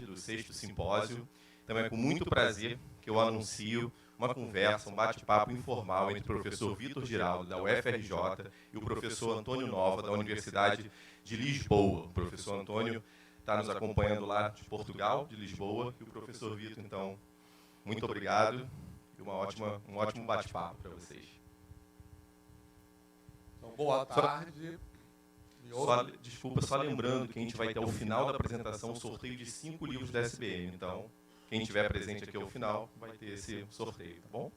do 6º Simpósio. Então é com muito prazer que eu anuncio uma conversa, um bate-papo informal entre o professor Vitor Giraldo, da UFRJ, e o professor Antônio Nova, da Universidade de Lisboa. O professor Antônio está nos acompanhando lá de Portugal, de Lisboa, e o professor Vitor, então, muito obrigado e um ótimo bate-papo para vocês. Então, boa tarde. Desculpa, só lembrando que a gente vai ter ao final da apresentação o sorteio de 5 livros da SBM. Então, quem estiver presente aqui ao final vai ter esse sorteio, tá bom?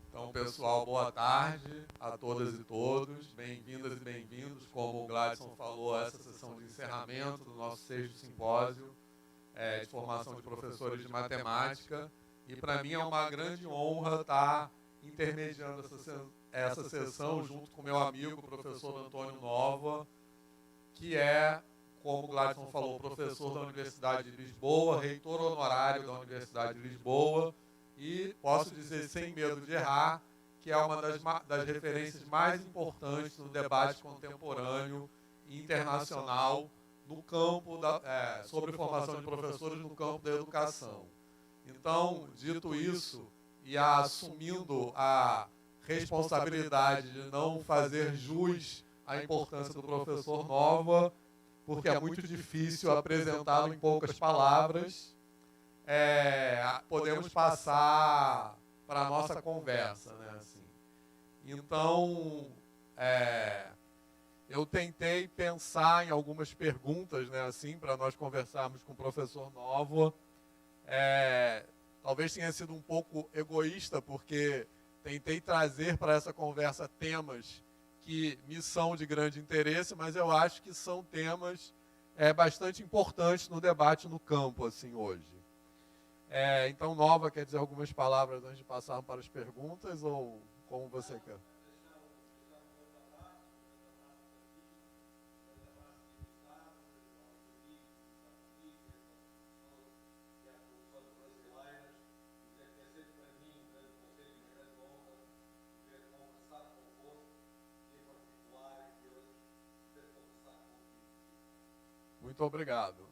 Então, pessoal, boa tarde a todas e todos. Bem-vindas e bem-vindos, como o Gladson falou, a essa sessão de encerramento do nosso 6º Simpósio de formação de professores de matemática. E, para mim, é uma grande honra estar intermediando essa sessão junto com meu amigo, o professor Antônio Nova, que é, como o Gladson falou, professor da Universidade de Lisboa, reitor honorário da Universidade de Lisboa, e posso dizer, sem medo de errar, que é uma das referências mais importantes no debate contemporâneo e internacional no campo sobre formação de professores no campo da educação. Então, dito isso, e assumindo a responsabilidade de não fazer jus à importância do professor Nova, porque é muito difícil apresentá-lo em poucas palavras, podemos passar para a nossa conversa, né? Assim. Então, eu tentei pensar em algumas perguntas, né, assim, para nós conversarmos com o professor Nova. Talvez tenha sido um pouco egoísta, porque tentei trazer para essa conversa temas que me são de grande interesse, mas eu acho que são temas bastante importantes no debate no campo, assim, hoje. Então, Nova, quer dizer algumas palavras antes de passar para as perguntas, ou como você quer? Muito obrigado.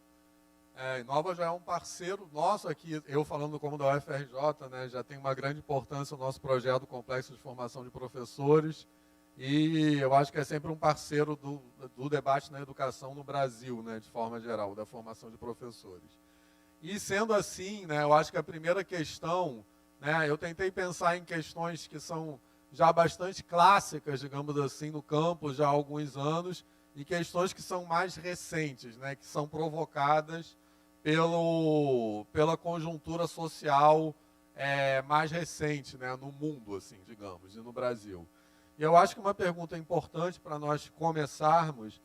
Nova já é um parceiro nosso aqui, eu falando como da UFRJ, né, já tem uma grande importância o nosso projeto Complexo de Formação de Professores, e eu acho que é sempre um parceiro do debate na educação no Brasil, né, de forma geral, da formação de professores. E sendo assim, né, eu acho que a primeira questão, né, eu tentei pensar em questões que são já bastante clássicas, digamos assim, no campo já há alguns anos, e questões que são mais recentes, né, que são provocadas pela conjuntura social mais recente, né, no mundo, assim, digamos, e no Brasil. E eu acho que uma pergunta importante para nós começarmos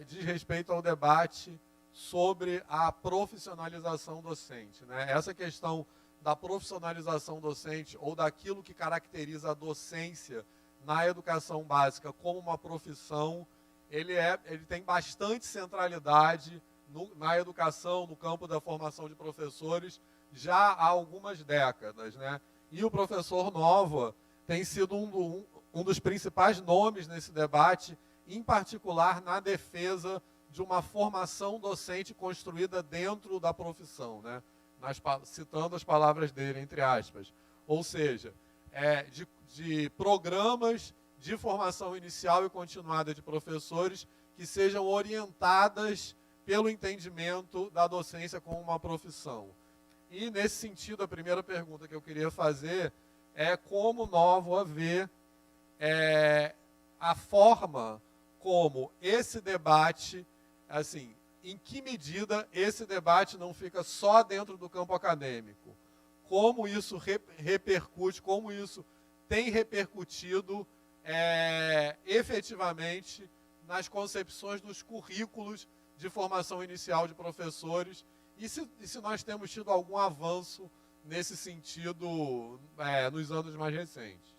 diz respeito ao debate sobre a profissionalização docente, né? Essa questão da profissionalização docente ou daquilo que caracteriza a docência na educação básica como uma profissão, ele tem bastante centralidade na educação, no campo da formação de professores, já há algumas décadas, né? E o professor Nova tem sido um dos principais nomes nesse debate, em particular na defesa de uma formação docente construída dentro da profissão, né? Citando as palavras dele, entre aspas. Ou seja, de programas de formação inicial e continuada de professores que sejam orientadas pelo entendimento da docência como uma profissão. E, nesse sentido, a primeira pergunta que eu queria fazer é como Nova vê a forma como esse debate, assim, em que medida esse debate não fica só dentro do campo acadêmico, como isso repercute, como isso tem repercutido efetivamente nas concepções dos currículos de formação inicial de professores, e se nós temos tido algum avanço nesse sentido nos anos mais recentes.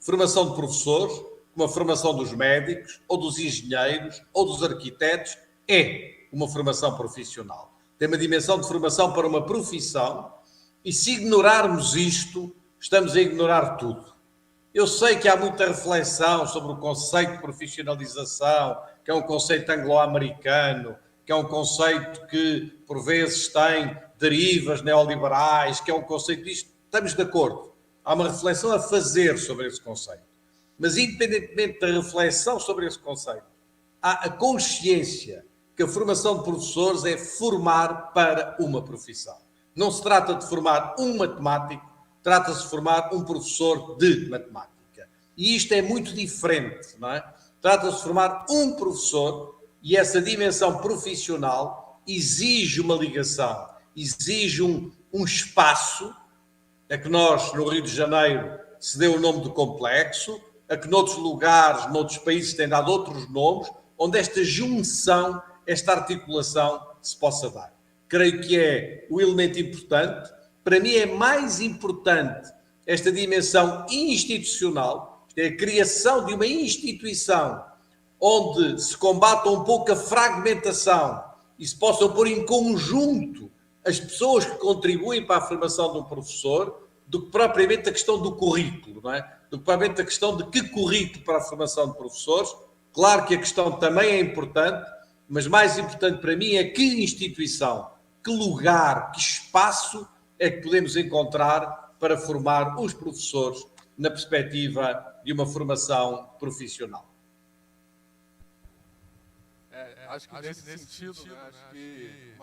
formação de professores, como a formação dos médicos, ou dos engenheiros, ou dos arquitetos, é uma formação profissional. Tem uma dimensão de formação para uma profissão, e se ignorarmos isto, estamos a ignorar tudo. Eu sei que há muita reflexão sobre o conceito de profissionalização, que é um conceito anglo-americano, que é um conceito que, por vezes, tem derivas neoliberais, que é um conceito disto. Estamos de acordo. Há uma reflexão a fazer sobre esse conceito. Mas, independentemente da reflexão sobre esse conceito, há a consciência que a formação de professores é formar para uma profissão. Não se trata de formar um matemático, trata-se de formar um professor de matemática. E isto é muito diferente, não é? Trata-se de formar um professor e essa dimensão profissional exige uma ligação, exige um espaço a que nós, no Rio de Janeiro, se deu o nome de complexo, a que noutros lugares, noutros países, têm dado outros nomes, onde esta junção, esta articulação se possa dar. Creio que é o elemento importante. Para mim é mais importante esta dimensão institucional, é a criação de uma instituição onde se combata um pouco a fragmentação e se possam pôr em conjunto as pessoas que contribuem para a formação de um professor, do que propriamente a questão do currículo, não é? Do que propriamente a questão de que currículo para a formação de professores. Claro que a questão também é importante, mas mais importante para mim é que instituição, que lugar, que espaço é que podemos encontrar para formar os professores na perspectiva de uma formação profissional. Acho que nesse sentido, né, acho que,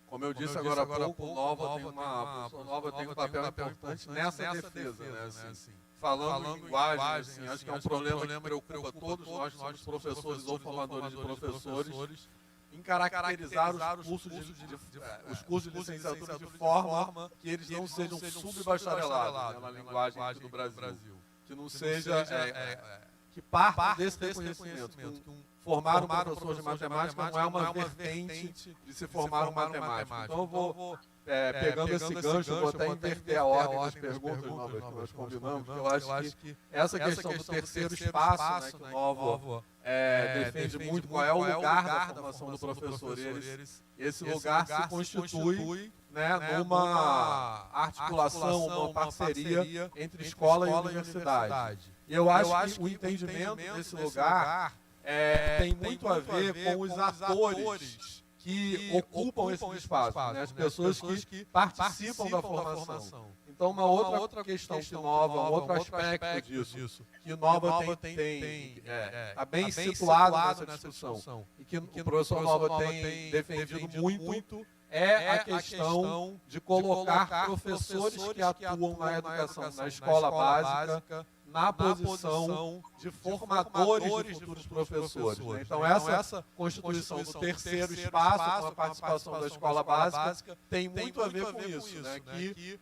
como eu disse agora há pouco, o Nova tem um papel importante nessa defesa, né, assim, falando em linguagem, assim, acho que é um problema que preocupa todos nós, somos professores ou formadores de professores, em caracterizar os cursos de licenciatura de forma que eles não sejam subbacharelados, né, na linguagem do Brasil. Que não seja... que partam desse reconhecimento. Formar um professor de matemática não é uma vertente de se formar um matemático. Então eu vou, pegando esse gancho, vou até inverter a ordem das perguntas novas que nós combinamos, porque eu acho que essa questão do terceiro espaço, né, que o Novo defende muito, qual é o lugar da formação do professor. Esse lugar se constitui, né, numa articulação, uma parceria entre escola e universidade. E eu acho que o entendimento desse lugar tem muito a ver com os atores que ocupam esses espaços, né? As pessoas que participam da formação. Então, uma outra questão que Nova, um outro aspecto disso, que Nova está bem situado nessa discussão, e que o professor Nova tem defendido muito, é a questão de colocar professores que atuam na educação, na escola básica, na posição de formadores de futuros professores. Né? Então, essa constituição do terceiro espaço, com a participação da escola básica, tem muito a ver com isso, né? Que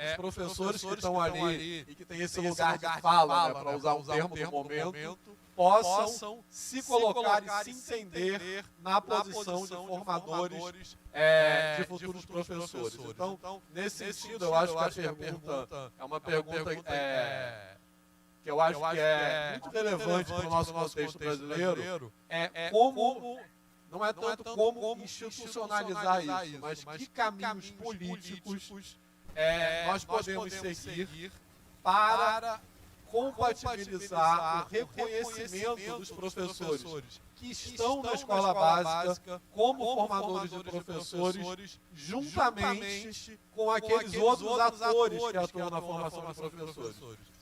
os professores que estão ali e que têm esse lugar de fala, né, para usar um termo do momento, possam se colocar e se entender na posição de formadores de futuros professores. Então, nesse sentido, eu acho que a pergunta é uma pergunta que eu acho que é muito relevante para o nosso contexto brasileiro, não é tanto como institucionalizar isso, mas que caminhos políticos nós podemos seguir para compatibilizar o reconhecimento dos professores que estão na escola básica como formadores de professores, juntamente com aqueles outros atores que atuam na formação de professores.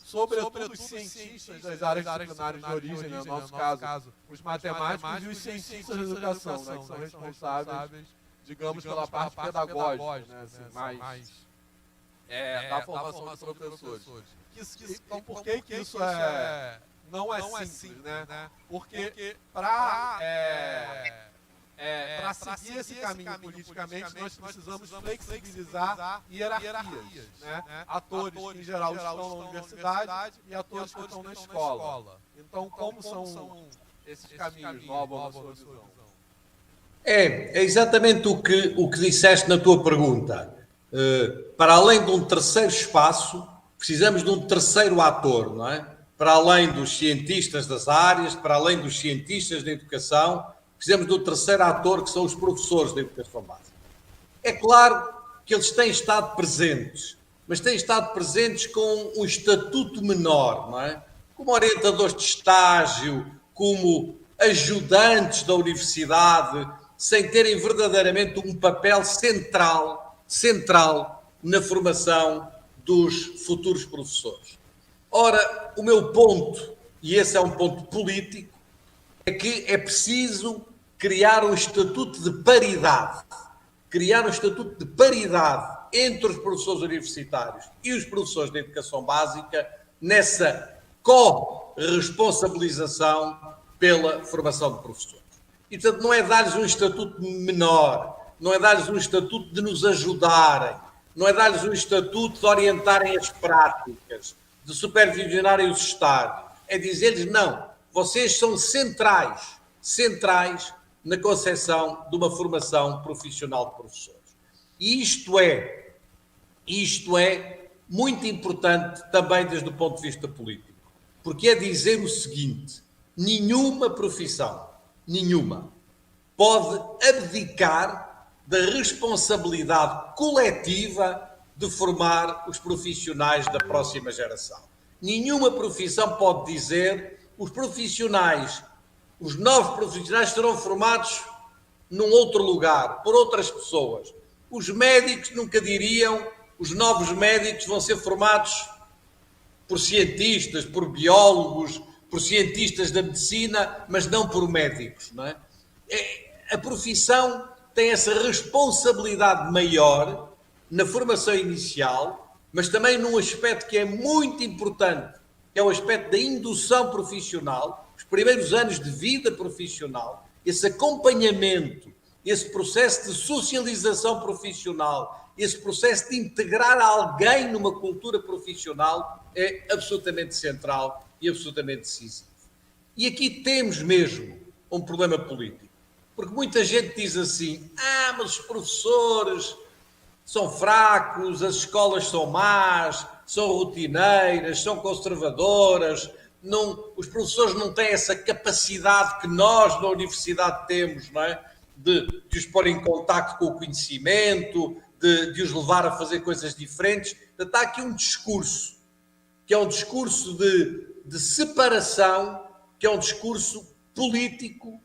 Sobretudo os cientistas das áreas disciplinares de origem, no nosso caso, os matemáticos e os cientistas da educação, né, que são responsáveis, digamos, pela parte pedagógica, né, assim, da formação de professores. Então, por que isso não é simples, né? Porque para seguir esse caminho politicamente, nós precisamos flexibilizar hierarquias, né? Atores que, em geral, estão na universidade e atores que estão na escola. Então, como são esses caminhos novos na sua visão? É exatamente o que disseste na tua pergunta. Para além de um terceiro espaço, precisamos de um terceiro ator, não é? para além dos cientistas das áreas, para além dos cientistas da educação, precisamos do terceiro ator, que são os professores da educação básica. É claro que eles têm estado presentes, mas têm estado presentes com um estatuto menor, não é? Como orientadores de estágio, como ajudantes da universidade, sem terem verdadeiramente um papel central na formação dos futuros professores. Ora, o meu ponto, e esse é um ponto político, é que é preciso criar um estatuto de paridade. Criar um estatuto de paridade entre os professores universitários e os professores da educação básica nessa corresponsabilização pela formação de professores. E, portanto, não é dar-lhes um estatuto menor, não é dar-lhes um estatuto de nos ajudarem, não é dar-lhes um estatuto de orientarem as práticas, de supervisionarem os estágios. É dizer-lhes, não, vocês são centrais na concepção de uma formação profissional de professores. E isto é muito importante também desde o ponto de vista político, porque é dizer o seguinte: nenhuma profissão, pode abdicar da responsabilidade coletiva de formar os profissionais da próxima geração. Nenhuma profissão pode dizer os novos profissionais serão formados num outro lugar, por outras pessoas. Os médicos nunca diriam os novos médicos vão ser formados por cientistas, por biólogos, por cientistas da medicina, mas não por médicos, não é? A profissão tem essa responsabilidade maior na formação inicial, mas também num aspecto que é muito importante, que é o aspecto da indução profissional, os primeiros anos de vida profissional, esse acompanhamento, esse processo de socialização profissional, esse processo de integrar alguém numa cultura profissional é absolutamente central e absolutamente decisivo. E aqui temos mesmo um problema político, porque muita gente diz assim, mas os professores são fracos, as escolas são más, são rotineiras, são conservadoras, os professores não têm essa capacidade que nós na universidade temos, não é? De os pôr em contacto com o conhecimento, de os levar a fazer coisas diferentes. Está aqui um discurso, que é um discurso de separação, que é um discurso político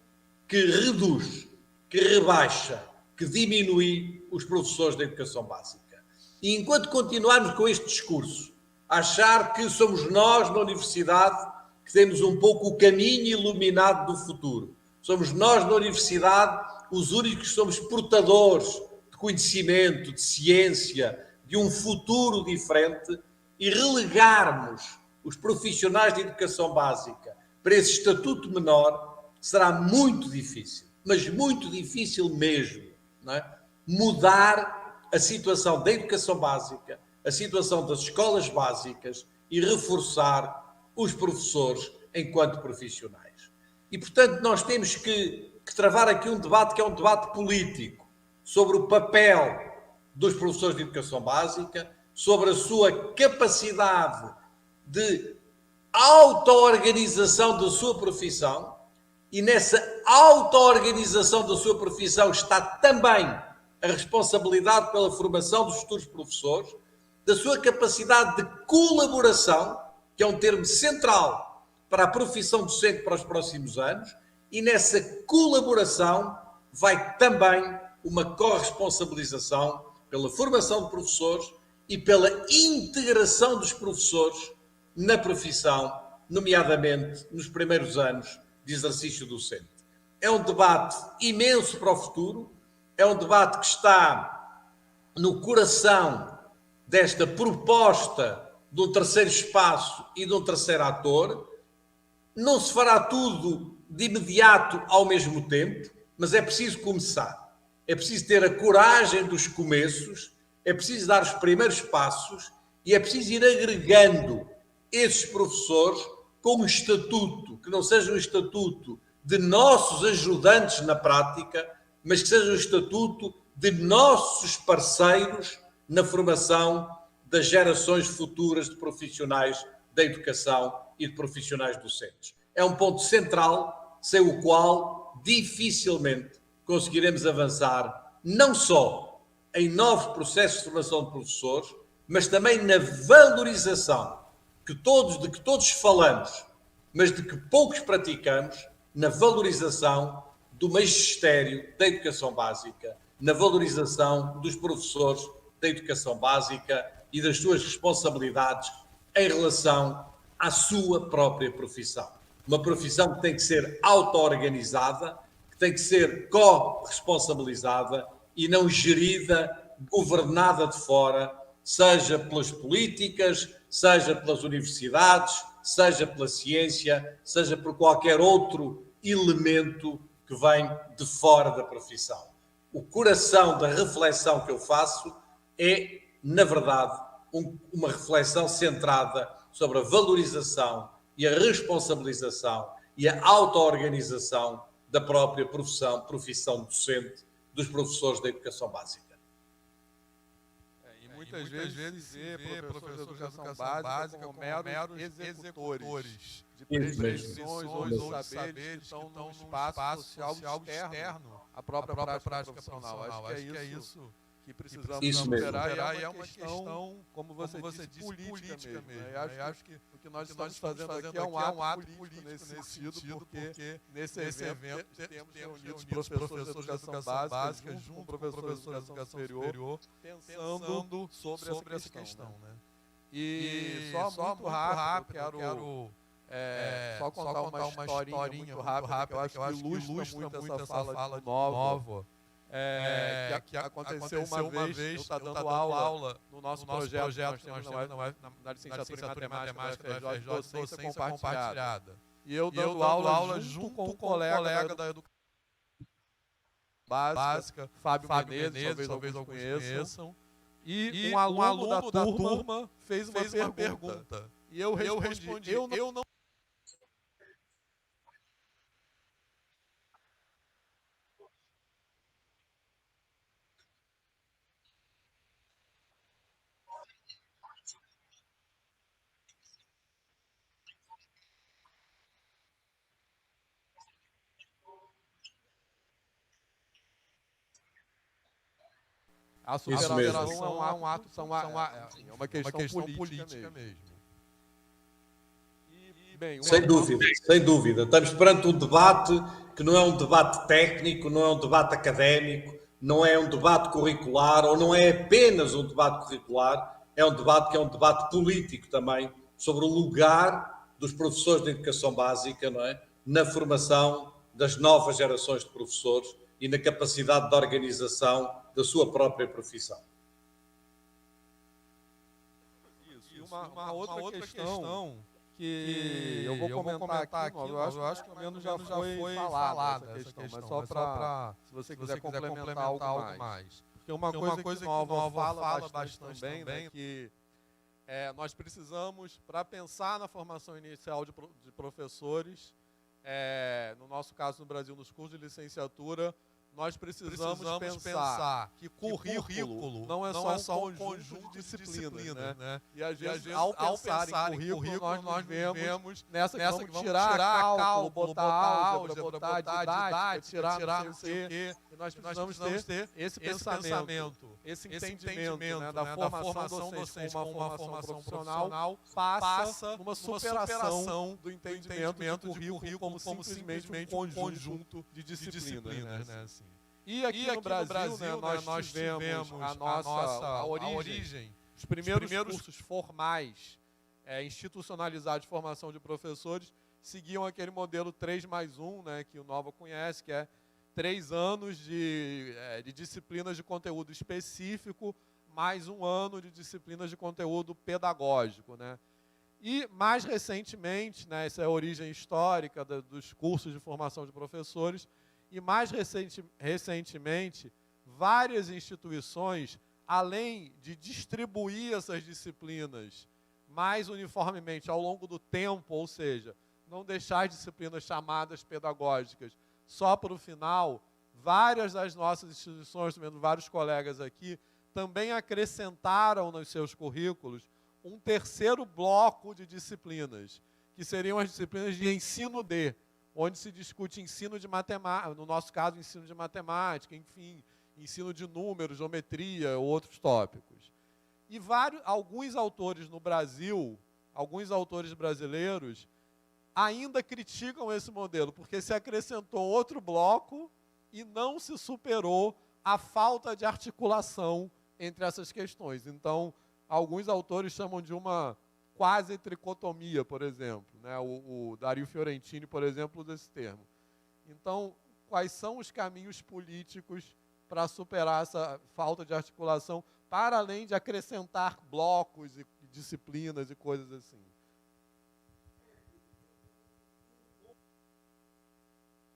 que reduz, que rebaixa, que diminui os professores da educação básica. E enquanto continuarmos com este discurso, achar que somos nós na universidade que temos um pouco o caminho iluminado do futuro, somos nós na universidade os únicos que somos portadores de conhecimento, de ciência, de um futuro diferente, e relegarmos os profissionais de educação básica para esse estatuto menor, será muito difícil, mas muito difícil mesmo, não é? Mudar a situação da educação básica, a situação das escolas básicas e reforçar os professores enquanto profissionais. E, portanto, nós temos que travar aqui um debate que é um debate político sobre o papel dos professores de educação básica, sobre a sua capacidade de auto-organização da sua profissão, e nessa auto-organização da sua profissão está também a responsabilidade pela formação dos futuros professores, da sua capacidade de colaboração, que é um termo central para a profissão docente para os próximos anos, e nessa colaboração vai também uma corresponsabilização pela formação de professores e pela integração dos professores na profissão, nomeadamente nos primeiros anos de exercício docente. É um debate imenso para o futuro, é um debate que está no coração desta proposta de um terceiro espaço e de um terceiro ator. Não se fará tudo de imediato ao mesmo tempo, mas é preciso começar. É preciso ter a coragem dos começos, é preciso dar os primeiros passos e é preciso ir agregando esses professores com um estatuto, que não seja um estatuto de nossos ajudantes na prática, mas que seja um estatuto de nossos parceiros na formação das gerações futuras de profissionais da educação e de profissionais docentes. É um ponto central, sem o qual dificilmente conseguiremos avançar, não só em novos processos de formação de professores, mas também na valorização de que todos falamos, mas de que poucos praticamos, na valorização do magistério da educação básica, na valorização dos professores da educação básica e das suas responsabilidades em relação à sua própria profissão. Uma profissão que tem que ser auto-organizada, que tem que ser corresponsabilizada e não gerida, governada de fora, seja pelas políticas, seja pelas universidades, seja pela ciência, seja por qualquer outro elemento que vem de fora da profissão. O coração da reflexão que eu faço é, na verdade, uma reflexão centrada sobre a valorização e a responsabilização e a auto-organização da própria profissão docente dos professores da educação básica. E muitas vezes vê professores de educação básica como meros executores de prescrições ou de saberes que estão num espaço social externo à própria prática profissional. Acho que é isso que precisamos superar, e é uma questão, como você disse, política mesmo. Eu acho que o que nós estamos fazendo aqui é um ato político nesse sentido, porque nesse evento temos reunidos professores de educação básica junto com professores de educação superior, pensando sobre essa questão. Né? E só muito rápido, quero só contar uma historinha muito rápida, que eu acho que ilustra muito essa fala de Nova. Que aconteceu uma vez, eu estava dando aula no nosso projeto na licenciatura em matemática da FRJ, docência compartilhada. E eu dando aula junto com um colega da educação básica, Fábio Menezes, talvez alguns conheçam. E um aluno da turma fez uma pergunta. E eu respondi, eu não... A superação é um ato, é uma questão política mesmo. Bem, sem dúvida. Estamos perante um debate que não é um debate técnico, não é um debate académico, não é um debate curricular, ou não é apenas um debate curricular, é um debate que é um debate político também, sobre o lugar dos professores de educação básica, não é? Na formação das novas gerações de professores e na capacidade de organização da sua própria profissão. Isso. E uma outra questão que eu vou comentar aqui, eu acho que pelo menos já foi falada essa questão, mas só para, se você quiser complementar algo mais. Porque uma coisa que Nova fala bastante também, né, que nós precisamos, para pensar na formação inicial de professores, no nosso caso no Brasil, nos cursos de licenciatura, nós precisamos pensar que currículo não é só um conjunto de disciplinas, né? E às vezes, ao pensar em currículo, nós vemos nessa que vamos tirar cálculo, botar álgebra, botar didática, tirar não sei o quê. E nós precisamos ter esse pensamento, esse entendimento, né, da formação docente como uma formação profissional, passa numa superação do entendimento de currículo como simplesmente um conjunto de disciplinas, né? Assim. E aqui no Brasil, né, nós tivemos a origem, os primeiros cursos formais institucionalizados de formação de professores seguiam aquele modelo 3+1, né, que o Nova conhece, que é 3 anos de disciplinas de conteúdo específico, mais 1 ano de disciplinas de conteúdo pedagógico, né? E, mais recentemente, né, essa é a origem histórica dos cursos de formação de professores, e mais recentemente, várias instituições, além de distribuir essas disciplinas mais uniformemente ao longo do tempo, ou seja, não deixar as disciplinas chamadas pedagógicas só para o final, várias das nossas instituições, também vários colegas aqui, também acrescentaram nos seus currículos um terceiro bloco de disciplinas, que seriam as disciplinas de ensino D, onde se discute ensino de matemática, no nosso caso, ensino de matemática, enfim, ensino de números, geometria, outros tópicos. E alguns autores no Brasil, alguns autores brasileiros, ainda criticam esse modelo, porque se acrescentou outro bloco e não se superou a falta de articulação entre essas questões. Então, alguns autores chamam de uma quase tricotomia, por exemplo. Né? O Dario Fiorentini, por exemplo, usa esse termo. Então, quais são os caminhos políticos para superar essa falta de articulação, para além de acrescentar blocos e disciplinas e coisas assim?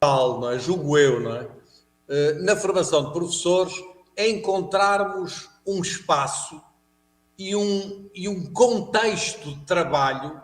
Não é? Julgo eu, não é? Na formação de professores, é encontrarmos um espaço e um contexto de trabalho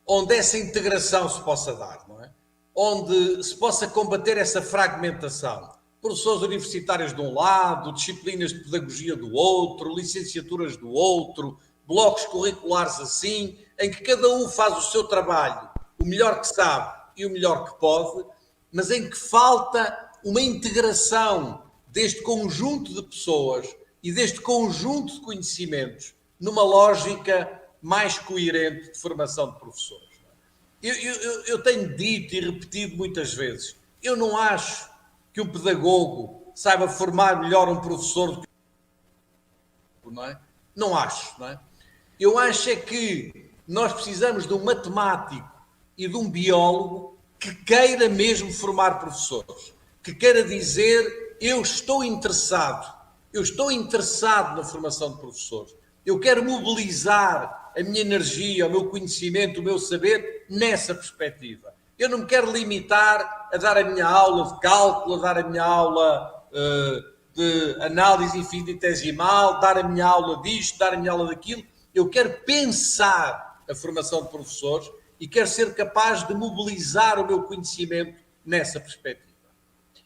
onde essa integração se possa dar, não é? Onde se possa combater essa fragmentação. Professores universitários de um lado, disciplinas de pedagogia do outro, licenciaturas do outro, blocos curriculares assim, em que cada um faz o seu trabalho, o melhor que sabe e o melhor que pode, mas em que falta uma integração deste conjunto de pessoas e deste conjunto de conhecimentos numa lógica mais coerente de formação de professores. Eu tenho dito e repetido muitas vezes, eu não acho que um pedagogo saiba formar melhor um professor do que não é? Não acho, não é? Eu acho é que nós precisamos de um matemático e de um biólogo que queira mesmo formar professores, que queira dizer, eu estou interessado na formação de professores, eu quero mobilizar a minha energia, o meu conhecimento, o meu saber nessa perspectiva. Eu não me quero limitar a dar a minha aula de cálculo, a dar a minha aula de análise infinitesimal, dar a minha aula disto, dar a minha aula daquilo. Eu quero pensar a formação de professores e quero ser capaz de mobilizar o meu conhecimento nessa perspectiva.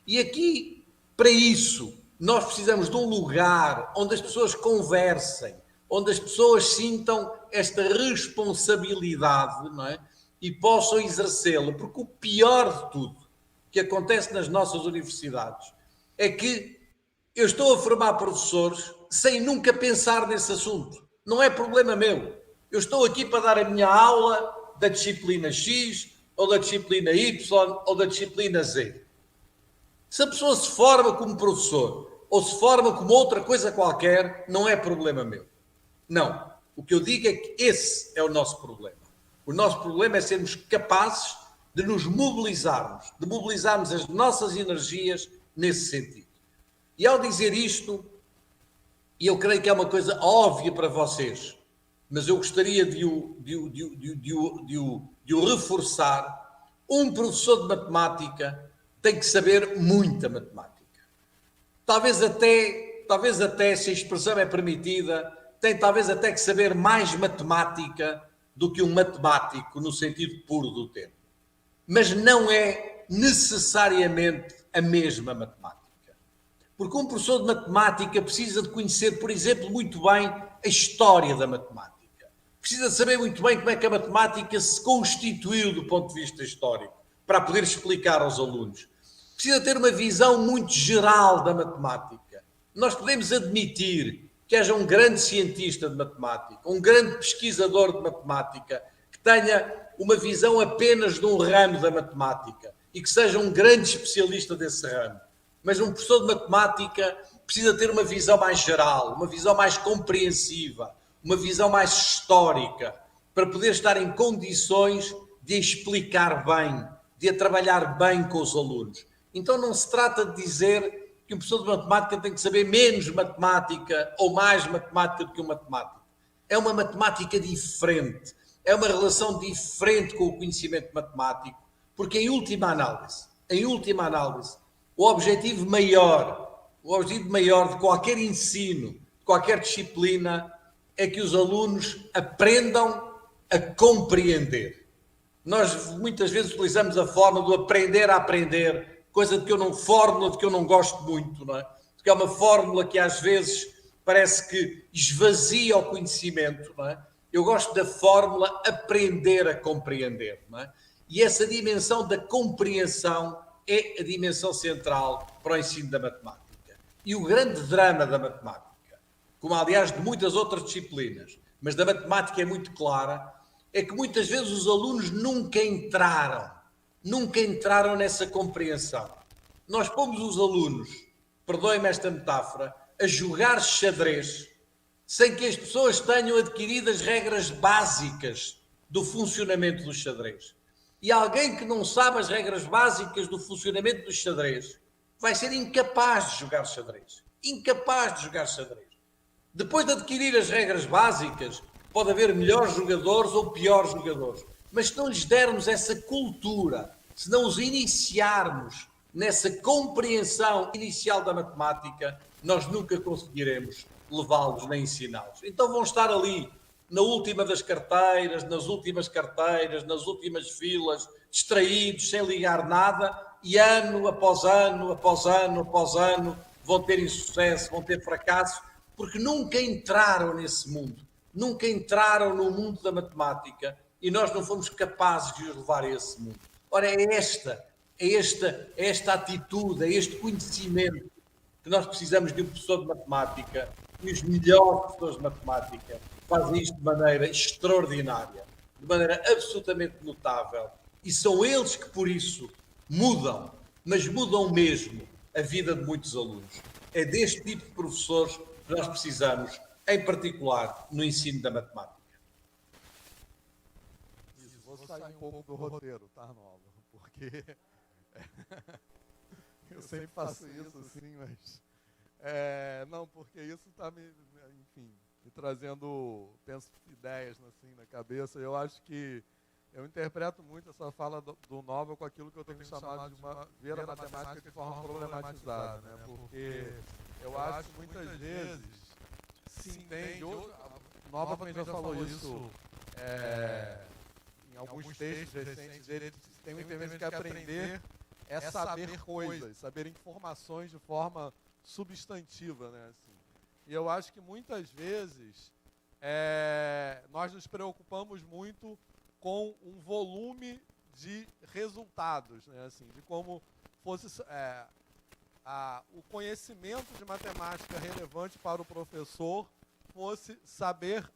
E aqui, para isso, nós precisamos de um lugar onde as pessoas conversem, onde as pessoas sintam esta responsabilidade, não é? E possam exercê-la, porque o pior de tudo que acontece nas nossas universidades é que eu estou a formar professores sem nunca pensar nesse assunto. Não é problema meu. Eu estou aqui para dar a minha aula da disciplina X, ou da disciplina Y, ou da disciplina Z. Se a pessoa se forma como professor, ou se forma como outra coisa qualquer, não é problema meu. Não. O que eu digo é que esse é o nosso problema. O nosso problema é sermos capazes de nos mobilizarmos, de mobilizarmos as nossas energias nesse sentido. E ao dizer isto, e eu creio que é uma coisa óbvia para vocês, mas eu gostaria de o reforçar, um professor de matemática tem que saber muita matemática. Talvez até, se a expressão é permitida, tem talvez até que saber mais matemática do que um matemático no sentido puro do termo. Mas não é necessariamente a mesma matemática. Porque um professor de matemática precisa de conhecer, por exemplo, muito bem a história da matemática. Precisa saber muito bem como é que a matemática se constituiu do ponto de vista histórico, para poder explicar aos alunos. Precisa ter uma visão muito geral da matemática. Nós podemos admitir que haja um grande cientista de matemática, um grande pesquisador de matemática, que tenha uma visão apenas de um ramo da matemática e que seja um grande especialista desse ramo. Mas um professor de matemática precisa ter uma visão mais geral, uma visão mais compreensiva, uma visão mais histórica, para poder estar em condições de explicar bem, de a trabalhar bem com os alunos. Então não se trata de dizer que um professor de matemática tem que saber menos matemática ou mais matemática do que um matemático. É uma matemática diferente, é uma relação diferente com o conhecimento matemático, porque em última análise, o objetivo maior de qualquer ensino, de qualquer disciplina, é que os alunos aprendam a compreender. Nós muitas vezes utilizamos a forma do aprender a aprender, coisa de que eu não fórmula, de que eu não gosto muito, não é? Porque é uma fórmula que às vezes parece que esvazia o conhecimento, não é? Eu gosto da fórmula aprender a compreender, não é? E essa dimensão da compreensão é a dimensão central para o ensino da matemática. E o grande drama da matemática, como aliás de muitas outras disciplinas, mas da matemática é muito clara, é que muitas vezes os alunos nunca entraram nessa compreensão. Nós pomos os alunos, perdoem-me esta metáfora, a jogar xadrez, sem que as pessoas tenham adquirido as regras básicas do funcionamento do xadrez. E alguém que não sabe as regras básicas do funcionamento do xadrez vai ser incapaz de jogar xadrez. Incapaz de jogar xadrez. Depois de adquirir as regras básicas, pode haver melhores jogadores ou piores jogadores. Mas se não lhes dermos essa cultura, se não os iniciarmos nessa compreensão inicial da matemática, nós nunca conseguiremos levá-los nem ensiná-los. Então vão estar ali, na última das carteiras, nas últimas carteiras, nas últimas filas, distraídos, sem ligar nada, e ano após ano, após ano, após ano, vão ter insucesso, vão ter fracasso, porque nunca entraram nesse mundo, nunca entraram no mundo da matemática, e nós não fomos capazes de os levar a esse mundo. Ora, é esta atitude, é este conhecimento que nós precisamos de um professor de matemática, e os melhores professores de matemática fazem isto de maneira extraordinária, de maneira absolutamente notável, e são eles que, por isso, mudam, mas mudam mesmo a vida de muitos alunos. É deste tipo de professores que nós precisamos, em particular, no ensino da matemática. Isso, vou sair um pouco do roteiro, tá, Nova? Porque eu sempre faço isso assim, mas... não, porque isso está me trazendo, penso, ideias assim na cabeça. Eu acho que eu interpreto muito essa fala do Nova com aquilo que eu tenho chamado de ver a matemática de forma problematizada, né? Porque eu acho que muitas vezes se entende, o Nova também já falou isso em alguns textos recentes dele, tem um entendimento que aprender é saber coisas, saber informações de forma substantiva, né? Assim. E eu acho que muitas vezes nós nos preocupamos muito com um volume de resultados, né? Assim, de como fosse o conhecimento de matemática relevante para o professor fosse saber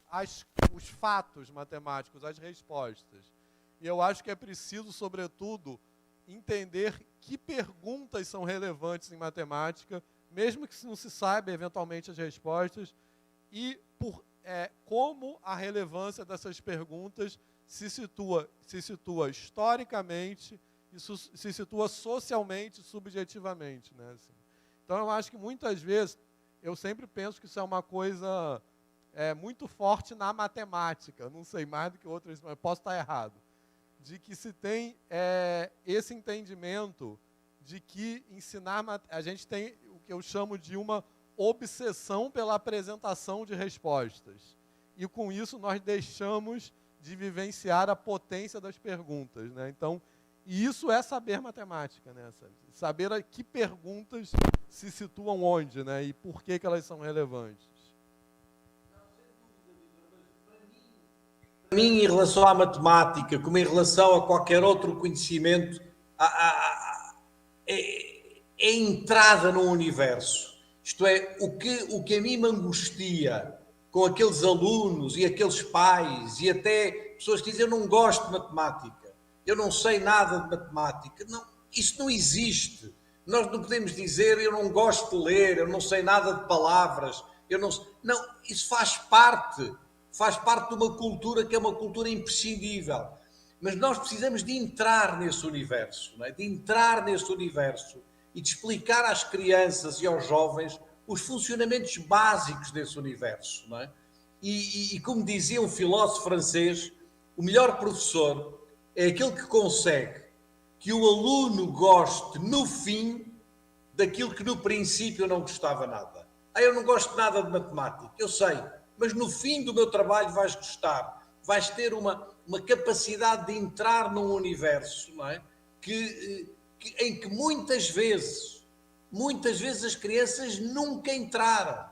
os fatos matemáticos, as respostas. E eu acho que é preciso, sobretudo, entender que perguntas são relevantes em matemática, mesmo que não se saiba eventualmente as respostas, e como a relevância dessas perguntas se situa historicamente e se situa socialmente, subjetivamente, né? Assim. Então, eu acho que muitas vezes, eu sempre penso que isso é uma coisa muito forte na matemática, não sei mais do que outras, mas posso estar errado, de que se tem esse entendimento de que a gente tem o que eu chamo de uma obsessão pela apresentação de respostas. E com isso nós deixamos de vivenciar a potência das perguntas, né? Então, isso é saber matemática, né? Saber que perguntas se situam onde, né? E por que elas são relevantes. Para mim, em relação à matemática, como em relação a qualquer outro conhecimento, é entrada no universo. Isto é, o que a mim me angustia com aqueles alunos e aqueles pais e até pessoas que dizem eu não gosto de matemática, eu não sei nada de matemática. Não, isso não existe. Nós não podemos dizer eu não gosto de ler, eu não sei nada de palavras. Não, isso faz parte de uma cultura que é uma cultura imprescindível. Mas nós precisamos de entrar nesse universo, não é? De entrar nesse universo e de explicar às crianças e aos jovens os funcionamentos básicos desse universo, não é? E como dizia um filósofo francês, o melhor professor é aquele que consegue que o aluno goste no fim daquilo que no princípio não gostava nada. Eu não gosto nada de matemática, eu sei, mas no fim do meu trabalho vais gostar, vais ter uma capacidade de entrar num universo, não é? Em que muitas vezes as crianças nunca entraram.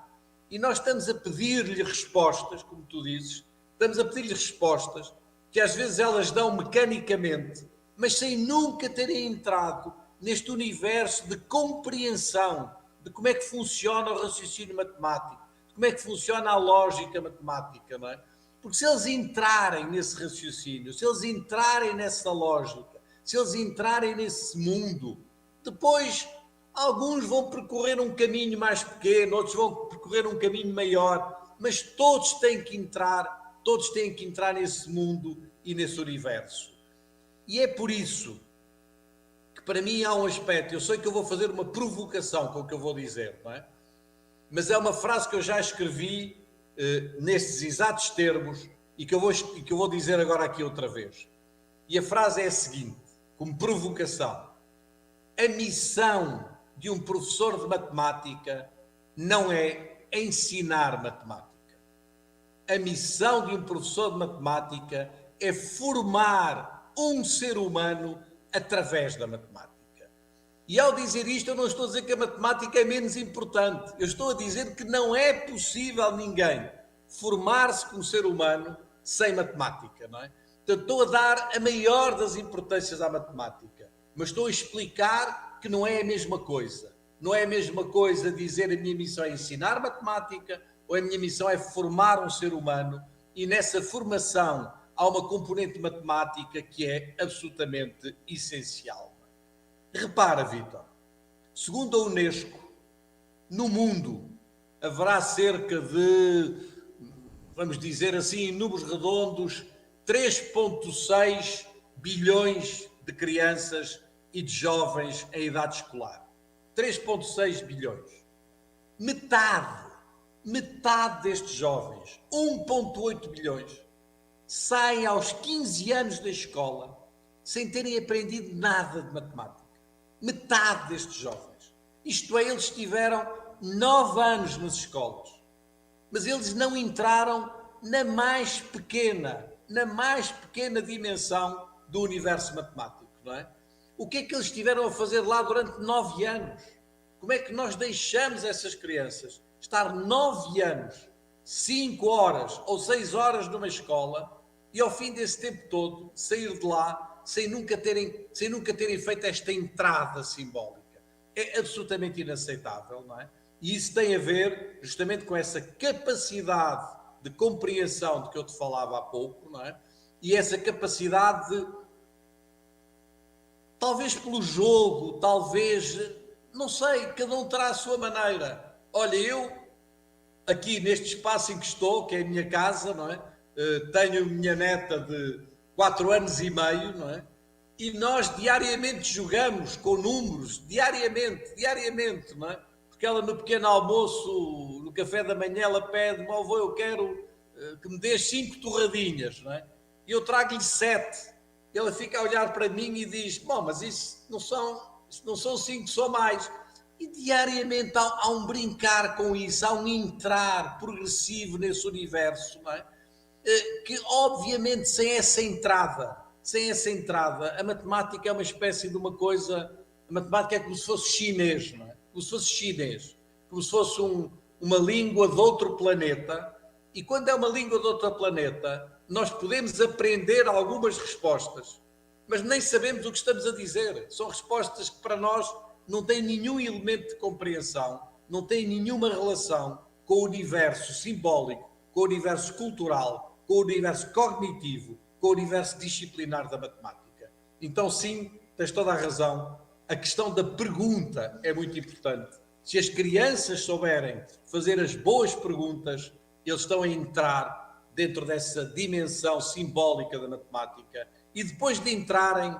E nós estamos a pedir-lhe respostas, como tu dizes, Estamos a pedir-lhes respostas que às vezes elas dão mecanicamente, mas sem nunca terem entrado neste universo de compreensão de como é que funciona o raciocínio matemático, de como é que funciona a lógica matemática, não é? Porque se eles entrarem nesse raciocínio, se eles entrarem nessa lógica, se eles entrarem nesse mundo, depois alguns vão percorrer um caminho mais pequeno, outros vão percorrer um caminho maior, mas todos têm que entrar nesse mundo e nesse universo. E é por isso que para mim há um aspecto, eu sei que eu vou fazer uma provocação com o que eu vou dizer, não é? Mas é uma frase que eu já escrevi nestes exatos termos e que eu vou dizer agora aqui outra vez. E a frase é a seguinte, como provocação: a missão de um professor de matemática não é ensinar matemática. A missão de um professor de matemática é formar um ser humano através da matemática. E ao dizer isto, eu não estou a dizer que a matemática é menos importante. Eu estou a dizer que não é possível ninguém formar-se como ser humano sem matemática, não é? Então, estou a dar a maior das importâncias à matemática, mas estou a explicar que não é a mesma coisa. Não é a mesma coisa dizer a minha missão é ensinar matemática ou a minha missão é formar um ser humano, e nessa formação há uma componente matemática que é absolutamente essencial. Repara, Vitor, segundo a Unesco, no mundo haverá cerca de, vamos dizer assim, em números redondos, 3,6 bilhões de crianças e de jovens em idade escolar. 3,6 bilhões. Metade destes jovens, 1,8 bilhões, saem aos 15 anos da escola sem terem aprendido nada de matemática. Metade destes jovens. Isto é, eles tiveram 9 anos nas escolas, mas eles não entraram na mais pequena dimensão do universo matemático, não é? O que é que eles estiveram a fazer lá durante 9 anos? Como é que nós deixamos essas crianças estar 9 anos, 5 horas ou 6 horas numa escola e ao fim desse tempo todo sair de lá sem nunca terem feito esta entrada simbólica? É absolutamente inaceitável, não é? E isso tem a ver justamente com essa capacidade de compreensão de que eu te falava há pouco, não é? E essa capacidade de, talvez pelo jogo, talvez, não sei, cada um terá a sua maneira. Olha, eu, aqui neste espaço em que estou, que é a minha casa, não é? Tenho minha neta de 4 anos e meio, não é? E nós diariamente jogamos com números, diariamente, não é? Porque ela no pequeno almoço, no café da manhã, ela pede-me: "Ó avô, eu quero que me dês 5 torradinhas", não é? E eu trago-lhe 7. Ela fica a olhar para mim e diz: "Bom, mas isso não são 5, só mais". E diariamente há um brincar com isso, há um entrar progressivo nesse universo, não é? Que obviamente sem essa entrada, a matemática é uma espécie de uma coisa, a matemática é como se fosse chinês, não é? Como se fosse chinês, como se fosse uma língua de outro planeta, e quando é uma língua de outro planeta, nós podemos aprender algumas respostas, mas nem sabemos o que estamos a dizer. São respostas que para nós não têm nenhum elemento de compreensão, não têm nenhuma relação com o universo simbólico, com o universo cultural, com o universo cognitivo, com o universo disciplinar da matemática. Então, sim, tens toda a razão. A questão da pergunta é muito importante. Se as crianças souberem fazer as boas perguntas, eles estão a entrar dentro dessa dimensão simbólica da matemática, e depois de entrarem,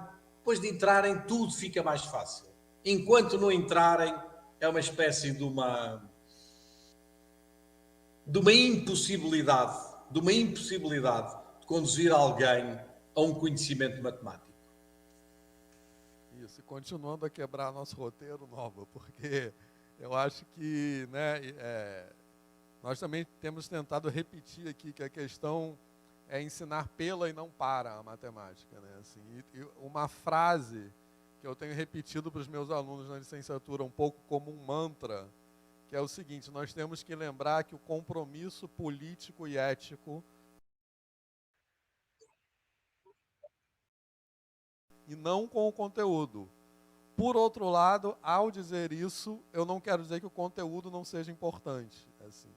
tudo fica mais fácil. Enquanto não entrarem, é uma espécie de uma impossibilidade de conduzir alguém a um conhecimento matemático. Isso, e continuando a quebrar nosso roteiro, Nova, porque eu acho que, né, nós também temos tentado repetir aqui que a questão é ensinar pela e não para a matemática, né? Assim, e uma frase que eu tenho repetido para os meus alunos na licenciatura um pouco como um mantra, que é o seguinte: nós temos que lembrar que o compromisso político e ético e não com o conteúdo. Por outro lado, ao dizer isso, eu não quero dizer que o conteúdo não seja importante. Assim.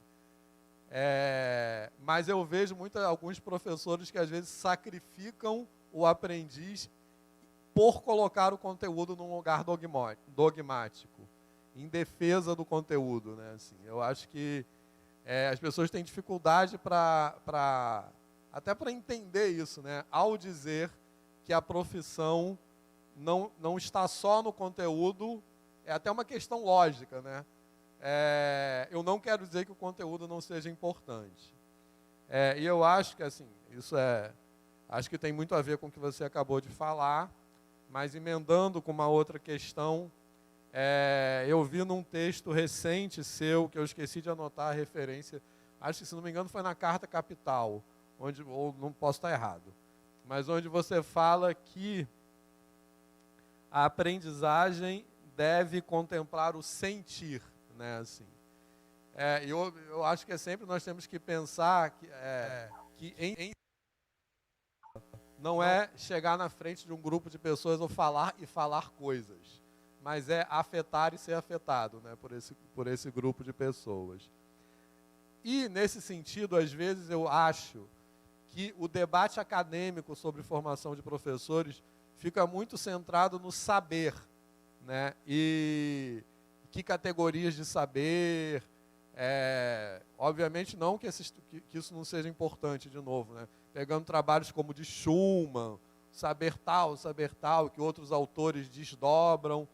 Mas eu vejo alguns professores que às vezes sacrificam o aprendiz por colocar o conteúdo num lugar dogmático, em defesa do conteúdo, né? Assim, eu acho que as pessoas têm dificuldade até para entender isso, né? Ao dizer que a profissão não está só no conteúdo, é até uma questão lógica, né? Eu não quero dizer que o conteúdo não seja importante. E eu acho que assim, acho que tem muito a ver com o que você acabou de falar, mas emendando com uma outra questão, eu vi num texto recente seu, que eu esqueci de anotar a referência, acho que, se não me engano, foi na Carta Capital, ou não posso estar errado, mas onde você fala que a aprendizagem deve contemplar o sentir, né, assim. Eu acho que sempre nós temos que pensar que não é chegar na frente de um grupo de pessoas ou falar coisas, mas é afetar e ser afetado, né, por esse grupo de pessoas. E, nesse sentido, às vezes eu acho que o debate acadêmico sobre formação de professores fica muito centrado no saber, né, e que categorias de saber. Obviamente não que isso não seja importante, de novo, né? Pegando trabalhos como de Schumann, saber tal, que outros autores desdobram,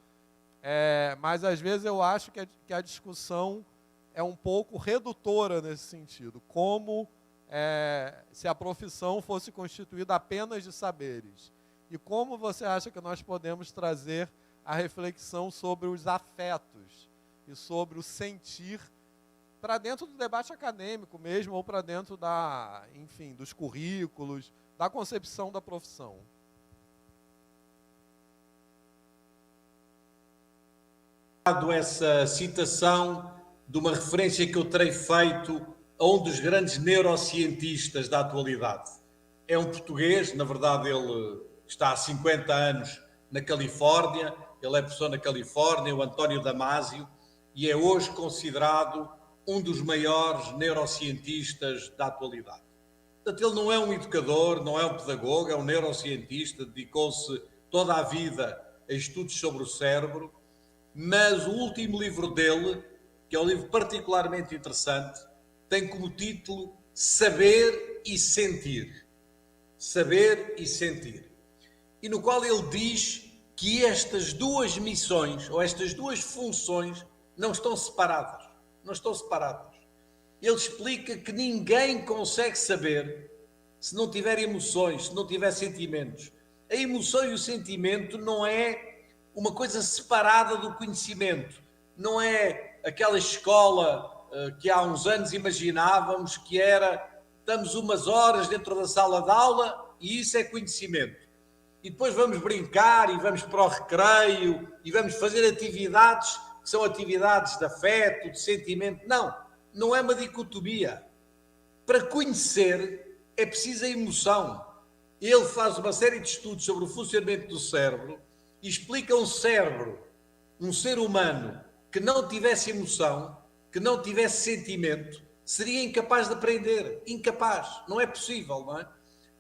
mas às vezes eu acho que a discussão é um pouco redutora nesse sentido, como se a profissão fosse constituída apenas de saberes. E como você acha que nós podemos trazer a reflexão sobre os afetos e sobre o sentir para dentro do debate acadêmico mesmo, ou para dentro dos currículos, da concepção da profissão? Essa citação de uma referência que eu terei feito a um dos grandes neurocientistas da atualidade. É um português, na verdade ele está há 50 anos na Califórnia, ele é professor na Califórnia, o António Damasio, e é hoje considerado um dos maiores neurocientistas da atualidade. Portanto, ele não é um educador, não é um pedagogo, é um neurocientista, dedicou-se toda a vida a estudos sobre o cérebro, mas o último livro dele, que é um livro particularmente interessante, tem como título Saber e Sentir. Saber e Sentir. E no qual ele diz que estas duas missões, ou estas duas funções, não estão separadas. Não estão separadas. Ele explica que ninguém consegue saber se não tiver emoções, se não tiver sentimentos. A emoção e o sentimento não é uma coisa separada do conhecimento. Não é aquela escola que há uns anos imaginávamos que estamos umas horas dentro da sala de aula e isso é conhecimento. E depois vamos brincar e vamos para o recreio e vamos fazer atividades que são atividades de afeto, de sentimento. Não é uma dicotomia. Para conhecer é preciso a emoção. Ele faz uma série de estudos sobre o funcionamento do cérebro e explica um cérebro, um ser humano que não tivesse emoção, que não tivesse sentimento, seria incapaz de aprender. Incapaz. Não é possível, não é?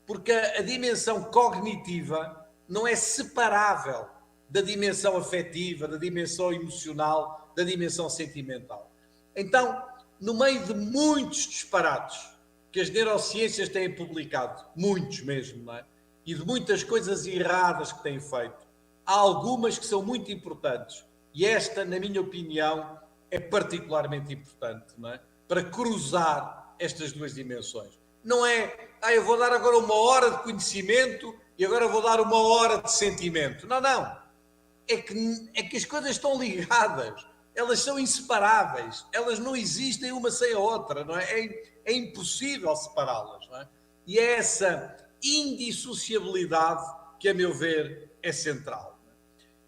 Porque a dimensão cognitiva não é separável da dimensão afetiva, da dimensão emocional, da dimensão sentimental. Então, no meio de muitos disparates que as neurociências têm publicado, muitos mesmo, não é? E de muitas coisas erradas que têm feito, há algumas que são muito importantes. E esta, na minha opinião, é particularmente importante, não é? Para cruzar estas duas dimensões. Não é, eu vou dar agora 1 hora de conhecimento e agora vou dar 1 hora de sentimento. Não. É que as coisas estão ligadas, elas são inseparáveis, elas não existem uma sem a outra, não é? É impossível separá-las, não é? E é essa indissociabilidade que, a meu ver, é central.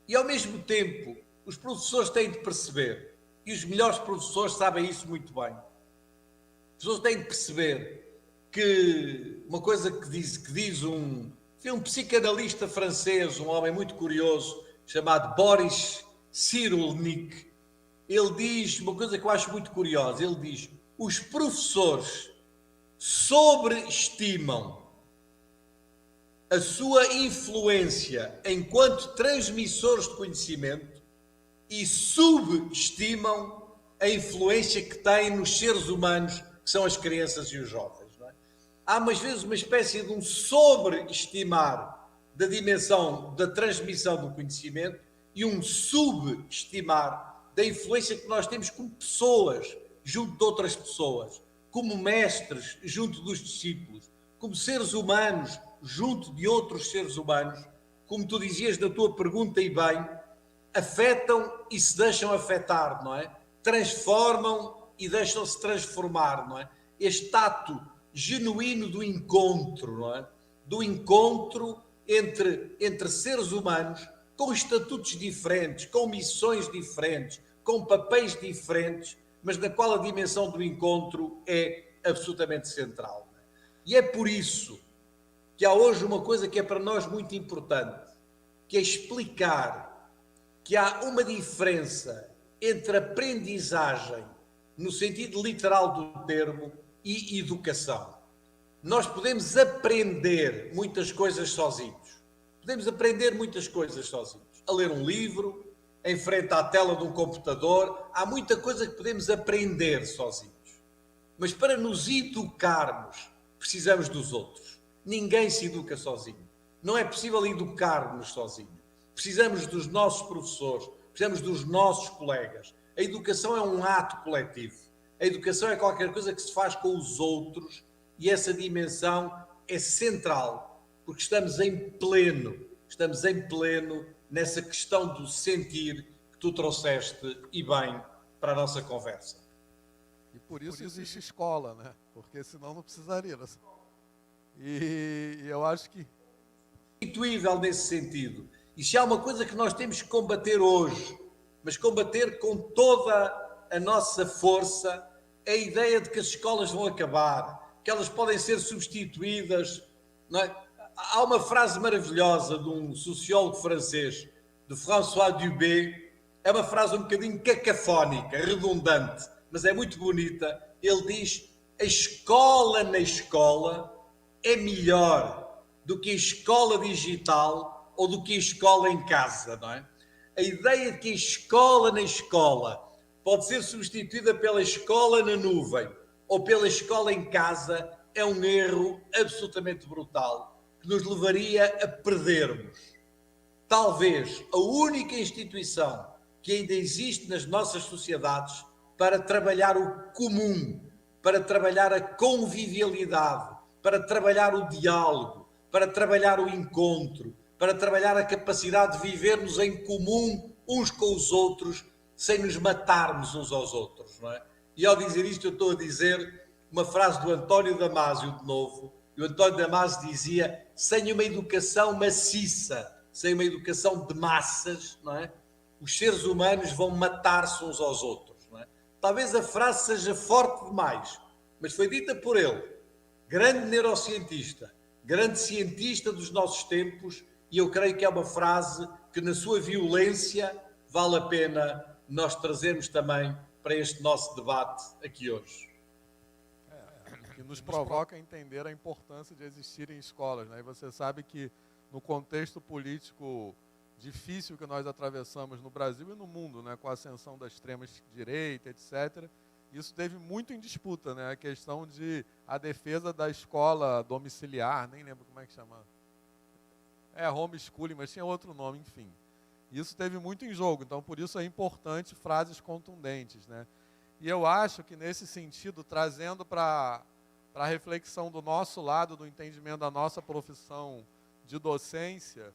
E, ao mesmo tempo, os professores têm de perceber, e os melhores professores sabem isso muito bem, as pessoas têm de perceber que uma coisa que diz um Tem um psicanalista francês, um homem muito curioso, chamado Boris Cyrulnik. Ele diz uma coisa que eu acho muito curiosa. Ele diz: os professores sobreestimam a sua influência enquanto transmissores de conhecimento e subestimam a influência que têm nos seres humanos, que são as crianças e os jovens. Não é? Há, às vezes, uma espécie de um sobreestimar da dimensão da transmissão do conhecimento e um subestimar da influência que nós temos como pessoas, junto de outras pessoas, como mestres, junto dos discípulos, como seres humanos, junto de outros seres humanos, como tu dizias na tua pergunta e bem, afetam e se deixam afetar, não é? Transformam e deixam-se transformar, não é? Este ato genuíno do encontro, não é? Do encontro entre seres humanos com estatutos diferentes, com missões diferentes, com papéis diferentes, mas na qual a dimensão do encontro é absolutamente central. Não é? E é por isso que há hoje uma coisa que é para nós muito importante, que é explicar que há uma diferença entre aprendizagem, no sentido literal do termo, e educação. Nós podemos aprender muitas coisas sozinhos. Podemos aprender muitas coisas sozinhos. A ler um livro, em frente à tela de um computador, há muita coisa que podemos aprender sozinhos. Mas para nos educarmos, precisamos dos outros. Ninguém se educa sozinho. Não é possível educar-nos sozinho. Precisamos dos nossos professores, precisamos dos nossos colegas. A educação é um ato coletivo. A educação é qualquer coisa que se faz com os outros e essa dimensão é central, porque estamos em pleno nessa questão do sentir que tu trouxeste e bem para a nossa conversa. E por isso existe escola, né? Porque senão não precisaria. E eu acho que... Intuível nesse sentido. E se há uma coisa que nós temos que combater hoje, mas combater com toda a nossa força, é a ideia de que as escolas vão acabar, que elas podem ser substituídas. Não é? Há uma frase maravilhosa de um sociólogo francês, de François Dubé, é uma frase um bocadinho cacafónica, redundante, mas é muito bonita. Ele diz: a escola na escola é melhor do que a escola digital ou do que a escola em casa, não é? A ideia de que a escola na escola pode ser substituída pela escola na nuvem ou pela escola em casa é um erro absolutamente brutal, que nos levaria a perdermos talvez a única instituição que ainda existe nas nossas sociedades para trabalhar o comum, para trabalhar a convivialidade, para trabalhar o diálogo, para trabalhar o encontro, para trabalhar a capacidade de vivermos em comum uns com os outros, sem nos matarmos uns aos outros, não é? E ao dizer isto eu estou a dizer uma frase do António Damasio de novo, e o António Damasio dizia: sem uma educação maciça, sem uma educação de massas, não é? Os seres humanos vão matar-se uns aos outros, não é? Talvez a frase seja forte demais, mas foi dita por ele, grande neurocientista, grande cientista dos nossos tempos, e eu creio que é uma frase que na sua violência vale a pena nós trazermos também para este nosso debate aqui hoje. Que nos provoca a entender a importância de existirem escolas, né? E você sabe que no contexto político difícil que nós atravessamos no Brasil e no mundo, né, com a ascensão da extrema-direita, etc., isso teve muito em disputa, né, a questão de a defesa da escola domiciliar, nem lembro como é que chama. Homeschooling, mas tinha outro nome, enfim. Isso teve muito em jogo, então por isso é importante frases contundentes, né? E eu acho que nesse sentido, trazendo para a reflexão do nosso lado, do entendimento da nossa profissão de docência,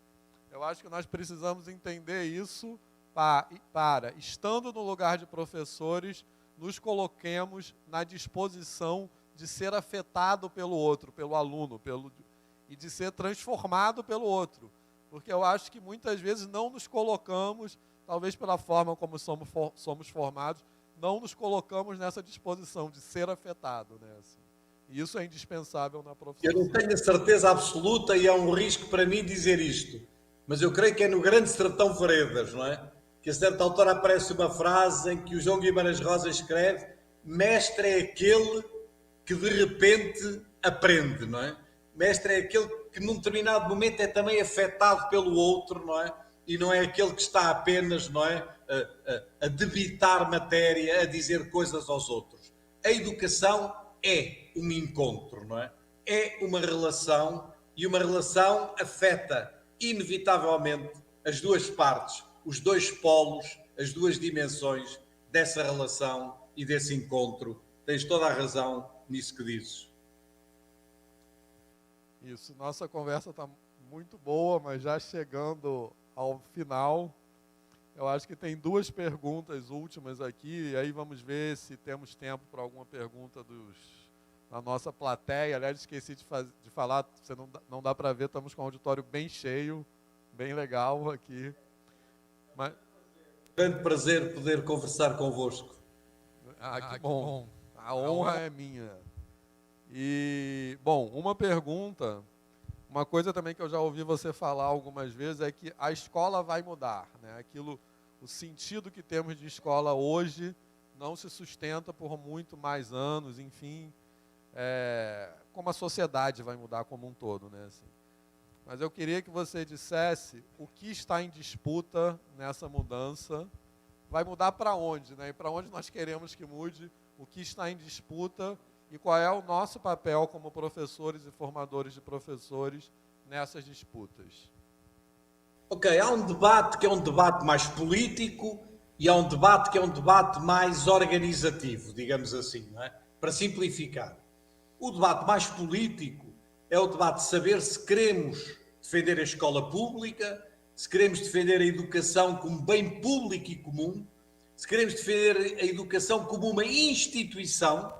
eu acho que nós precisamos entender isso para, estando no lugar de professores, nos coloquemos na disposição de ser afetado pelo outro, pelo aluno, e de ser transformado pelo outro. Porque eu acho que muitas vezes não nos colocamos, talvez pela forma como somos formados, não nos colocamos nessa disposição de ser afetado, né? Assim. E isso é indispensável na profissão. Eu não tenho a certeza absoluta e é um risco para mim dizer isto, mas eu creio que é no Grande Sertão Veredas, não é? Que a certa altura aparece uma frase em que o João Guimarães Rosa escreve: mestre é aquele que de repente aprende, não é? Mestre é aquele que num determinado momento é também afetado pelo outro, não é? E não é aquele que está apenas, não é, a debitar matéria, a dizer coisas aos outros. A educação é um encontro, não é? É uma relação e uma relação afeta inevitavelmente as duas partes, os dois polos, as duas dimensões dessa relação e desse encontro. Tens toda a razão nisso que dizes. Isso, nossa conversa está muito boa, mas já chegando ao final, eu acho que tem duas perguntas últimas aqui, e aí vamos ver se temos tempo para alguma pergunta da nossa plateia. Aliás, esqueci de falar, você não dá para ver, estamos com um auditório bem cheio, bem legal aqui. Mas... grande prazer poder conversar convosco. Que bom. A honra é minha. E, bom, uma pergunta, uma coisa também que eu já ouvi você falar algumas vezes é que a escola vai mudar, né? O sentido que temos de escola hoje não se sustenta por muito mais anos, enfim, como a sociedade vai mudar como um todo, né? Assim. Mas eu queria que você dissesse o que está em disputa nessa mudança, vai mudar para onde, né? E para onde nós queremos que mude, o que está em disputa e qual é o nosso papel como professores e formadores de professores nessas disputas. Ok, há um debate que é um debate mais político e há um debate que é um debate mais organizativo, digamos assim, não é? Para simplificar. O debate mais político é o debate de saber se queremos defender a escola pública, se queremos defender a educação como bem público e comum, se queremos defender a educação como uma instituição.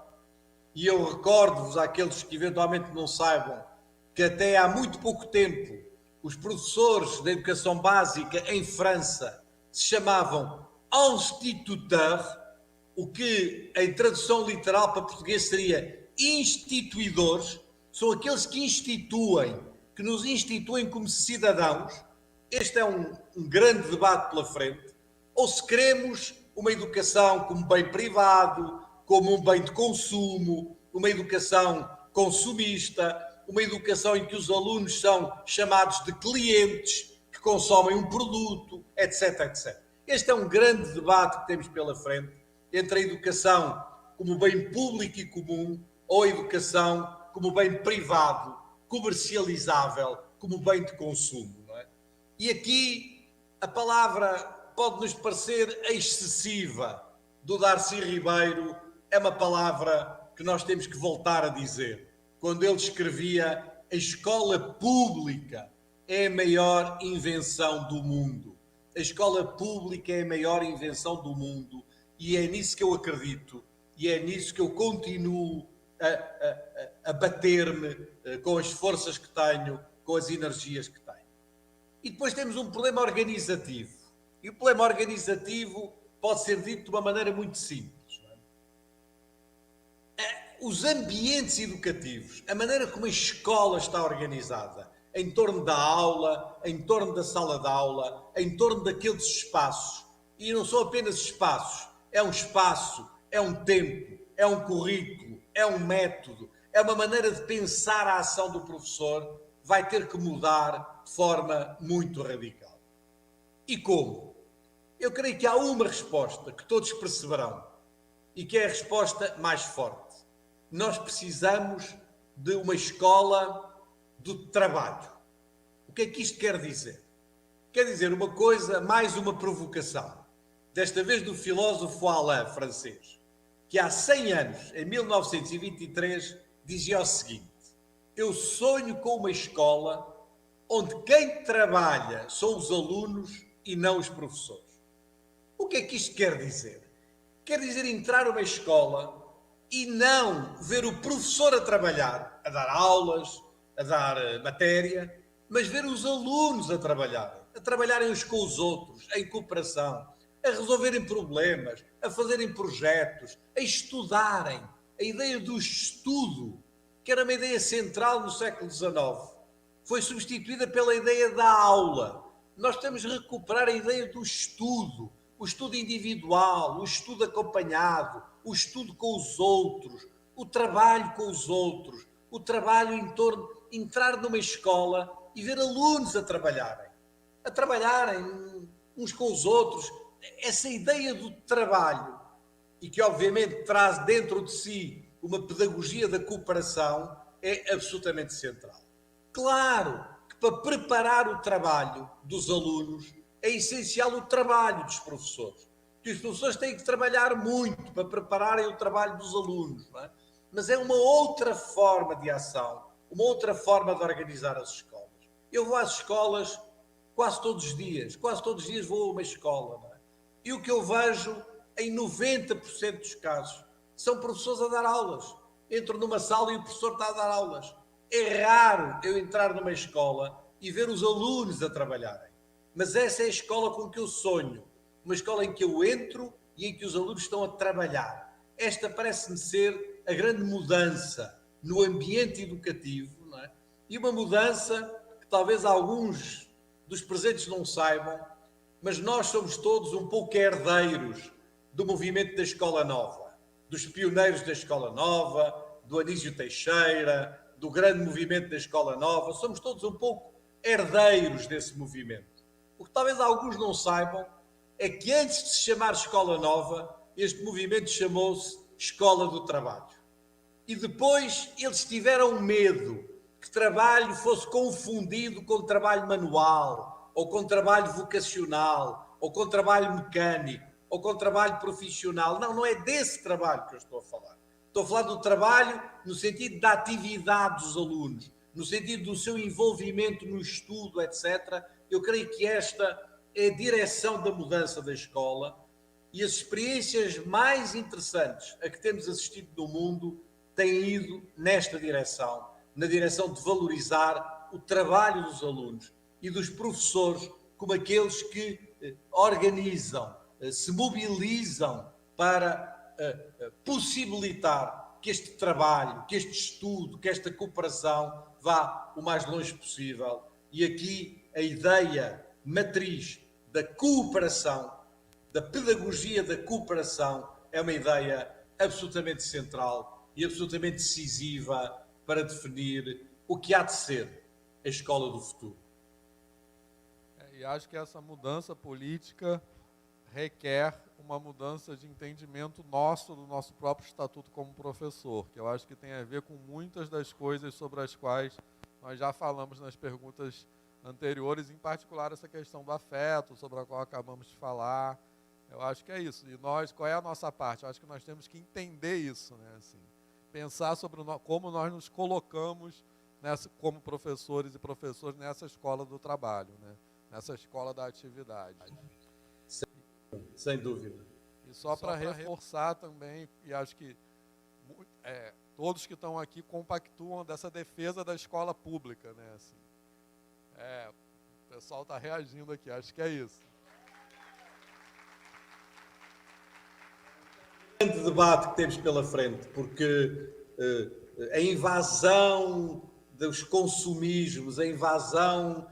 E eu recordo-vos àqueles que eventualmente não saibam que até há muito pouco tempo os professores da educação básica em França se chamavam instituteurs, o que em tradução literal para português seria instituidores, são aqueles que instituem, que nos instituem como cidadãos. Este é um grande debate pela frente. Ou se queremos uma educação como bem privado, como um bem de consumo, uma educação consumista, uma educação em que os alunos são chamados de clientes, que consomem um produto, etc, etc. Este é um grande debate que temos pela frente entre a educação como bem público e comum ou a educação como bem privado, comercializável, como bem de consumo. Não é? E aqui a palavra pode-nos parecer excessiva, do Darcy Ribeiro, é uma palavra que nós temos que voltar a dizer. Quando ele escrevia: a escola pública é a maior invenção do mundo. A escola pública é a maior invenção do mundo e é nisso que eu acredito e é nisso que eu continuo a bater-me com as forças que tenho, com as energias que tenho. E depois temos um problema organizativo. E o problema organizativo pode ser dito de uma maneira muito simples. Os ambientes educativos, a maneira como a escola está organizada, em torno da aula, em torno da sala de aula, em torno daqueles espaços, e não são apenas espaços, é um espaço, é um tempo, é um currículo, é um método, é uma maneira de pensar a ação do professor, vai ter que mudar de forma muito radical. E como? Eu creio que há uma resposta que todos perceberão e que é a resposta mais forte. Nós precisamos de uma escola do trabalho. O que é que isto quer dizer? Quer dizer uma coisa, mais uma provocação. Desta vez do filósofo Alain, francês, que há 100 anos, em 1923, dizia o seguinte: eu sonho com uma escola onde quem trabalha são os alunos e não os professores. O que é que isto quer dizer? Quer dizer entrar numa escola e não ver o professor a trabalhar, a dar aulas, a dar matéria, mas ver os alunos a trabalharem uns com os outros, em cooperação, a resolverem problemas, a fazerem projetos, a estudarem. A ideia do estudo que era uma ideia central no século XIX. Foi substituída pela ideia da aula. Nós temos de recuperar a ideia do estudo, o estudo individual, o estudo acompanhado, o estudo com os outros, o trabalho com os outros, o trabalho em torno, entrar numa escola e ver alunos a trabalharem uns com os outros. Essa ideia do trabalho, e que obviamente traz dentro de si uma pedagogia da cooperação, é absolutamente central. Claro que para preparar o trabalho dos alunos é essencial o trabalho dos professores, que os professores têm que trabalhar muito para prepararem o trabalho dos alunos, não é? Mas é uma outra forma de ação, uma outra forma de organizar as escolas. Eu vou às escolas quase todos os dias vou a uma escola, não é? E o que eu vejo em 90% dos casos são professores a dar aulas. Entro numa sala e o professor está a dar aulas. É raro eu entrar numa escola e ver os alunos a trabalharem. Mas essa é a escola com que eu sonho. Uma escola em que eu entro e em que os alunos estão a trabalhar. Esta parece-me ser a grande mudança no ambiente educativo, não é? E uma mudança que talvez alguns dos presentes não saibam, mas nós somos todos um pouco herdeiros do movimento da Escola Nova, dos pioneiros da Escola Nova, do Anísio Teixeira, do grande movimento da Escola Nova. Somos todos um pouco herdeiros desse movimento. O que talvez alguns não saibam é que antes de se chamar Escola Nova, este movimento chamou-se Escola do Trabalho. E depois eles tiveram medo que trabalho fosse confundido com trabalho manual, ou com trabalho vocacional, ou com trabalho mecânico, ou com trabalho profissional. Não, não é desse trabalho que eu estou a falar. Estou a falar do trabalho no sentido da atividade dos alunos, no sentido do seu envolvimento no estudo, etc. Eu creio que esta é a direção da mudança da escola, e as experiências mais interessantes a que temos assistido no mundo têm ido nesta direção, na direção de valorizar o trabalho dos alunos e dos professores como aqueles que organizam, se mobilizam para possibilitar que este trabalho, que este estudo, que esta cooperação vá o mais longe possível. E aqui a ideia matriz da cooperação, da pedagogia da cooperação, é uma ideia absolutamente central e absolutamente decisiva para definir o que há de ser a escola do futuro. E acho que essa mudança política requer uma mudança de entendimento nosso, do nosso próprio estatuto como professor, que eu acho que tem a ver com muitas das coisas sobre as quais nós já falamos nas perguntas anteriores, em particular essa questão do afeto, sobre a qual acabamos de falar. Eu acho que é isso. E nós, qual é a nossa parte? Eu acho que nós temos que entender isso, né? Assim, pensar sobre como nós nos colocamos como professores e professores nessa escola do trabalho, né? Nessa escola da atividade. Sem dúvida. E só para reforçar também, e acho que todos que estão aqui compactuam dessa defesa da escola pública, né? Assim, o pessoal está reagindo aqui, acho que é isso. Grande debate que temos pela frente, porque a invasão dos consumismos, a invasão,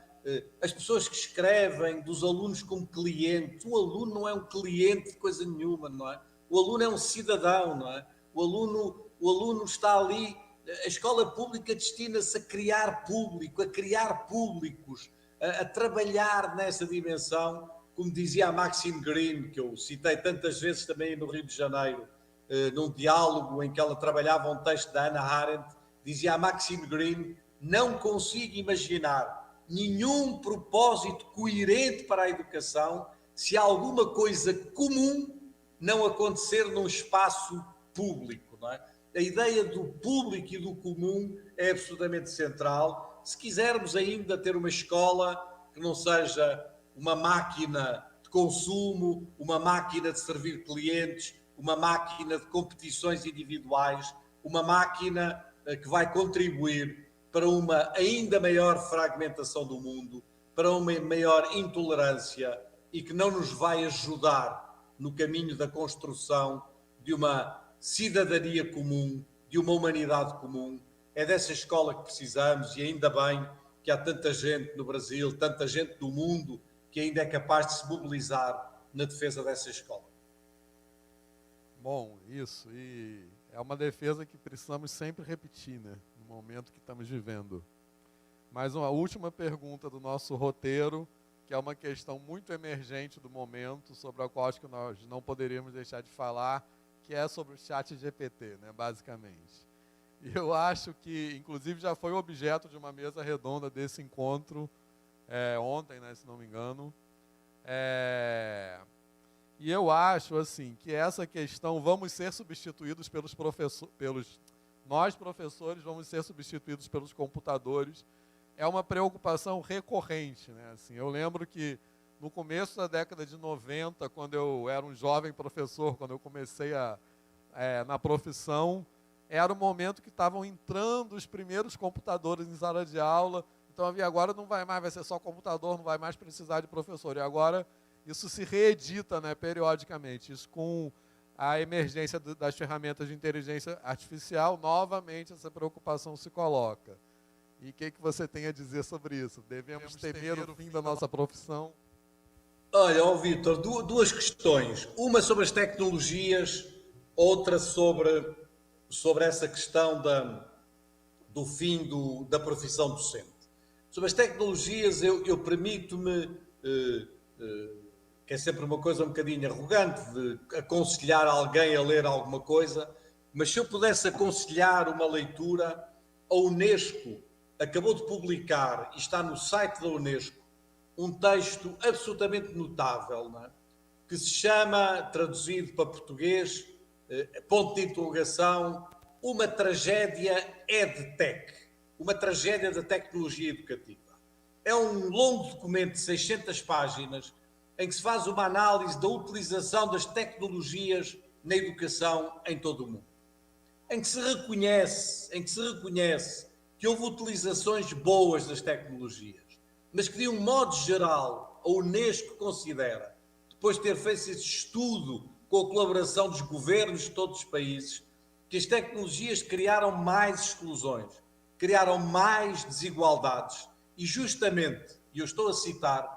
as pessoas que escrevem dos alunos como clientes. O aluno não é um cliente de coisa nenhuma, não é? O aluno é um cidadão, não é? O aluno está ali. A escola pública destina-se a criar público, a criar públicos, a trabalhar nessa dimensão, como dizia a Maxine Greene, que eu citei tantas vezes também no Rio de Janeiro, num diálogo em que ela trabalhava um texto da Hannah Arendt. Dizia a Maxine Greene: não consigo imaginar nenhum propósito coerente para a educação se alguma coisa comum não acontecer num espaço público, não é? A ideia do público e do comum é absolutamente central. Se quisermos ainda ter uma escola que não seja uma máquina de consumo, uma máquina de servir clientes, uma máquina de competições individuais, uma máquina que vai contribuir para uma ainda maior fragmentação do mundo, para uma maior intolerância e que não nos vai ajudar no caminho da construção de uma cidadania comum, de uma humanidade comum. é dessa escola que precisamos, e ainda bem que há tanta gente no Brasil, tanta gente do mundo, que ainda é capaz de se mobilizar na defesa dessa escola. Bom, isso, e é uma defesa que precisamos sempre repetir, né, no momento que estamos vivendo. Mais uma última pergunta do nosso roteiro, que é uma questão muito emergente do momento, sobre a qual acho que nós não poderíamos deixar de falar, que é sobre o ChatGPT, né, basicamente. E eu acho que, inclusive, já foi objeto de uma mesa redonda desse encontro, ontem, né, se não me engano. E eu acho, assim, que essa questão, vamos ser substituídos pelos professores, nós professores vamos ser substituídos pelos computadores, é uma preocupação recorrente, né? Assim, eu lembro que no começo da década de 90, quando eu era um jovem professor, quando eu comecei na profissão, era o momento que estavam entrando os primeiros computadores em sala de aula, então havia, agora não vai mais, vai ser só computador, não vai mais precisar de professor, e agora isso se reedita, né, periodicamente, isso com a emergência das ferramentas de inteligência artificial, novamente essa preocupação se coloca. E o que você tem a dizer sobre isso? Devemos temer o fim da nossa profissão? Olha, Vítor, duas questões. Uma sobre as tecnologias, outra sobre essa questão do fim da profissão docente. Sobre as tecnologias, eu permito-me, que é sempre uma coisa um bocadinho arrogante, de aconselhar alguém a ler alguma coisa, mas se eu pudesse aconselhar uma leitura, a Unesco acabou de publicar, e está no site da Unesco, um texto absolutamente notável, não é? Que se chama, traduzido para português, ponto de interrogação, uma tragédia EdTech, uma tragédia da tecnologia educativa. É um longo documento de 600 páginas em que se faz uma análise da utilização das tecnologias na educação em todo o mundo. Em que se reconhece que houve utilizações boas das tecnologias, mas que de um modo geral a Unesco considera, depois de ter feito esse estudo com a colaboração dos governos de todos os países, que as tecnologias criaram mais exclusões, criaram mais desigualdades e justamente, e eu estou a citar,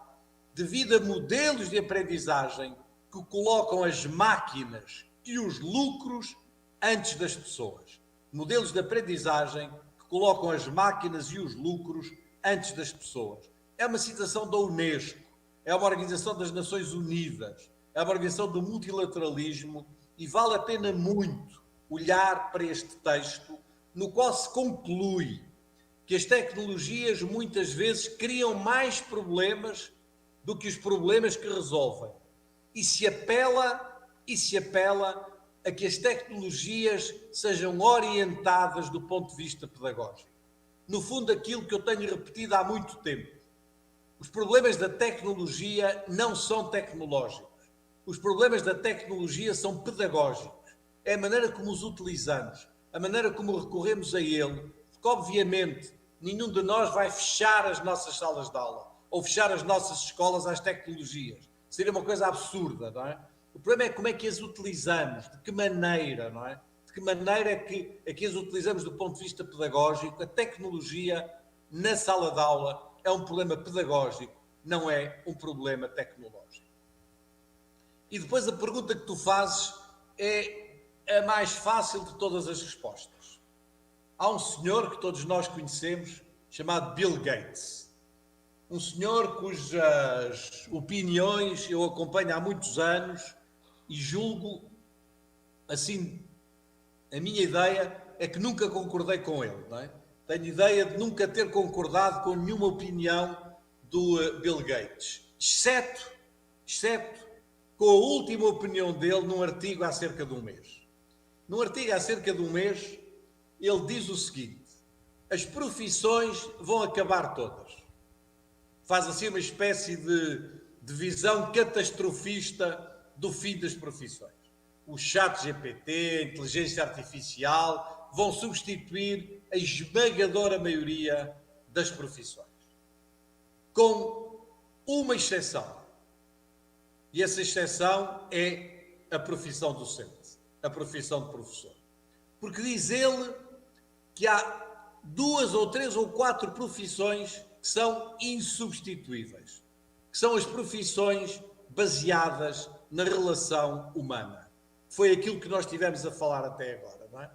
devido a modelos de aprendizagem que colocam as máquinas e os lucros antes das pessoas. Modelos de aprendizagem que colocam as máquinas e os lucros antes das pessoas. É uma citação da Unesco, é uma organização das Nações Unidas, é uma organização do multilateralismo e vale a pena muito olhar para este texto no qual se conclui que as tecnologias muitas vezes criam mais problemas do que os problemas que resolvem. E se apela a que as tecnologias sejam orientadas do ponto de vista pedagógico. No fundo, aquilo que eu tenho repetido há muito tempo. Os problemas da tecnologia não são tecnológicos. Os problemas da tecnologia são pedagógicos. É a maneira como os utilizamos, a maneira como recorremos a ele, porque obviamente nenhum de nós vai fechar as nossas salas de aula ou fechar as nossas escolas às tecnologias. Seria uma coisa absurda, não é? O problema é como é que as utilizamos, de que maneira, não é? De que maneira é que as utilizamos do ponto de vista pedagógico. A tecnologia na sala de aula é um problema pedagógico, não é um problema tecnológico. E depois a pergunta que tu fazes é a mais fácil de todas as respostas. Há um senhor que todos nós conhecemos, chamado Bill Gates. Um senhor cujas opiniões eu acompanho há muitos anos e julgo, assim, a minha ideia é que nunca concordei com ele, não é? Tenho ideia de nunca ter concordado com nenhuma opinião do Bill Gates, exceto com a última opinião dele num artigo há cerca de um mês. Num artigo há cerca de um mês, ele diz o seguinte: as profissões vão acabar todas. Faz assim uma espécie de visão catastrofista do fim das profissões. O ChatGPT, a inteligência artificial, vão substituir a esmagadora maioria das profissões. Com uma exceção. E essa exceção é a profissão docente, a profissão de professor. Porque diz ele que há 2 ou 3 ou 4 profissões que são insubstituíveis, que são as profissões baseadas na relação humana. Foi aquilo que nós tivemos a falar até agora, não é?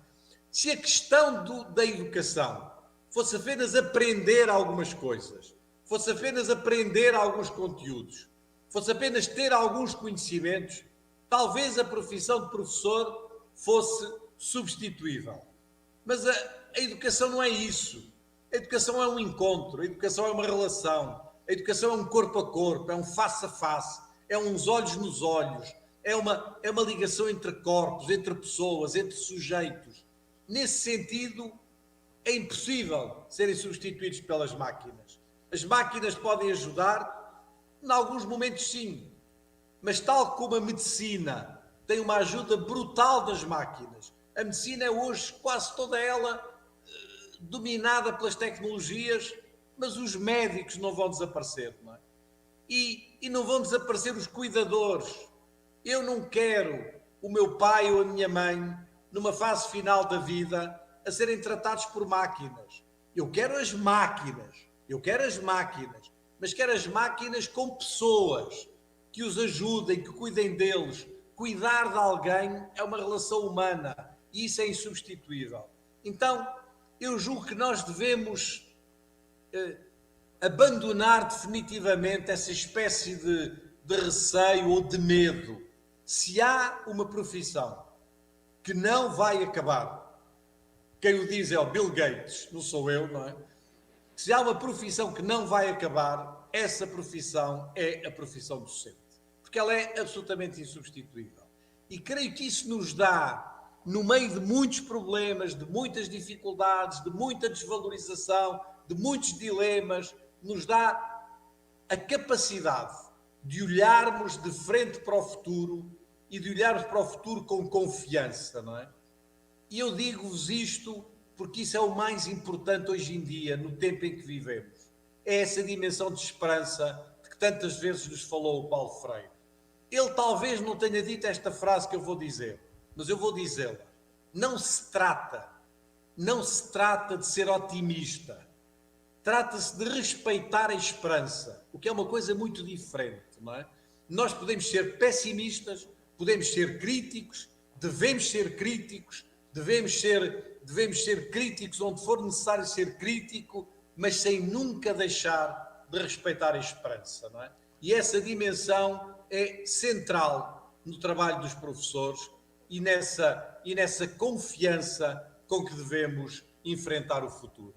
Se a questão da educação fosse apenas aprender algumas coisas, fosse apenas aprender alguns conteúdos, fosse apenas ter alguns conhecimentos, talvez a profissão de professor fosse substituível. Mas a educação não é isso. A educação é um encontro, a educação é uma relação, a educação é um corpo a corpo, é um face a face, é uns olhos nos olhos, é uma ligação entre corpos, entre pessoas, entre sujeitos. Nesse sentido, é impossível serem substituídos pelas máquinas. As máquinas podem ajudar, em alguns momentos sim, mas tal como a medicina tem uma ajuda brutal das máquinas, a medicina é hoje quase toda ela dominada pelas tecnologias, mas os médicos não vão desaparecer, não é? E não vão desaparecer os cuidadores. Eu não quero o meu pai ou a minha mãe, numa fase final da vida, a serem tratados por máquinas. Eu quero as máquinas, mas quero as máquinas com pessoas que os ajudem, que cuidem deles. Cuidar de alguém é uma relação humana e isso é insubstituível. Então, eu julgo que nós devemos abandonar definitivamente essa espécie de receio ou de medo. Se há uma profissão que não vai acabar, quem o diz é o Bill Gates, não sou eu, não é? Se há uma profissão que não vai acabar, essa profissão é a profissão docente, porque ela é absolutamente insubstituível. E creio que isso nos dá, no meio de muitos problemas, de muitas dificuldades, de muita desvalorização, de muitos dilemas, nos dá a capacidade de olharmos de frente para o futuro e de olharmos para o futuro com confiança, não é? E eu digo-vos isto porque isso é o mais importante hoje em dia, no tempo em que vivemos. É essa dimensão de esperança de que tantas vezes nos falou o Paulo Freire. Ele talvez não tenha dito esta frase que eu vou dizer, mas eu vou dizê-la. Não se trata de ser otimista. Trata-se de respeitar a esperança, o que é uma coisa muito diferente, não é? Nós podemos ser pessimistas, podemos ser críticos, devemos ser críticos, devemos ser críticos onde for necessário ser crítico, mas sem nunca deixar de respeitar a esperança, não é? E essa dimensão é central no trabalho dos professores e nessa confiança com que devemos enfrentar o futuro.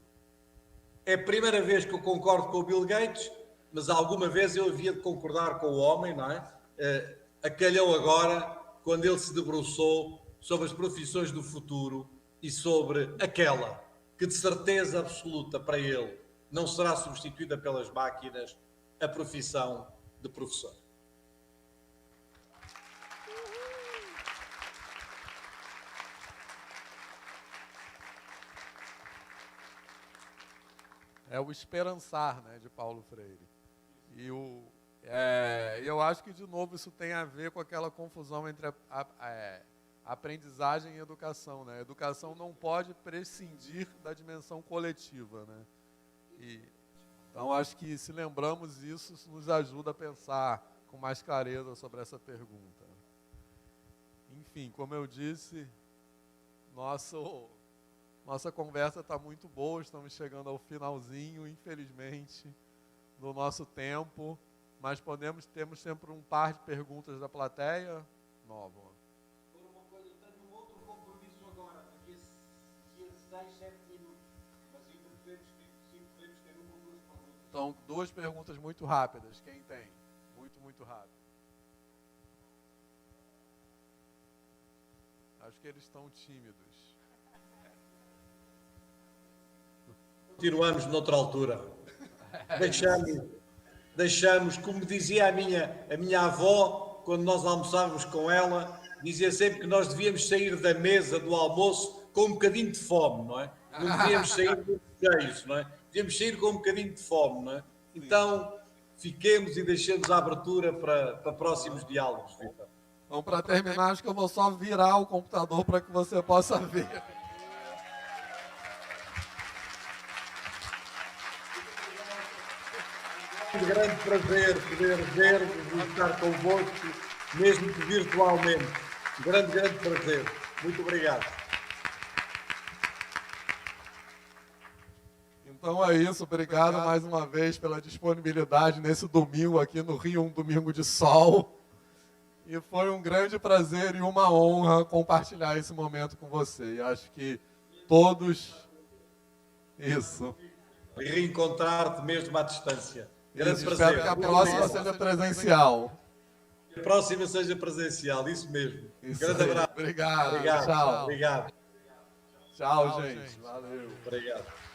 É a primeira vez que eu concordo com o Bill Gates, mas alguma vez eu havia de concordar com o homem, não é? Acalhou agora, quando ele se debruçou sobre as profissões do futuro e sobre aquela que de certeza absoluta para ele não será substituída pelas máquinas, a profissão de professor. É o esperançar, né, de Paulo Freire. E eu acho que, de novo, isso tem a ver com aquela confusão entre a aprendizagem e educação, né? A educação não pode prescindir da dimensão coletiva, né? Então, acho que, se lembramos isso, isso nos ajuda a pensar com mais clareza sobre essa pergunta. Enfim, como eu disse, nossa conversa está muito boa, estamos chegando ao finalzinho, infelizmente, do nosso tempo, mas temos sempre um par de perguntas da plateia. Nova. Por uma coisa, eu tenho um outro compromisso agora, daqui a 6, 7 minutos, mas ainda podemos ter uma ou duas perguntas. Então, 2 perguntas muito rápidas, quem tem? Muito rápido. Acho que eles estão tímidos. Continuamos noutra altura. Deixamos, como dizia a minha avó, quando nós almoçávamos com ela, dizia sempre que nós devíamos sair da mesa do almoço com um bocadinho de fome, não é? Não devíamos sair muito cheios, não é? Devíamos sair com um bocadinho de fome, não é? Então, fiquemos e deixemos a abertura para próximos diálogos, Vitor. Então, para terminar, acho que eu vou só virar o computador para que você possa ver. grande prazer poder ver-vos e estar convosco, mesmo que virtualmente. Grande prazer. Muito obrigado. Então é isso, obrigado mais uma vez pela disponibilidade nesse domingo aqui no Rio, um domingo de sol. E foi um grande prazer e uma honra compartilhar esse momento com você. E acho que todos... Isso. Reencontrar-te mesmo à distância. Grande prazer. Espero que a próxima seja presencial. Que a próxima seja presencial, isso mesmo. Isso Grande aí. abraço. Obrigado. Obrigado. Tchau. Obrigado. Tchau, gente. Valeu. Obrigado.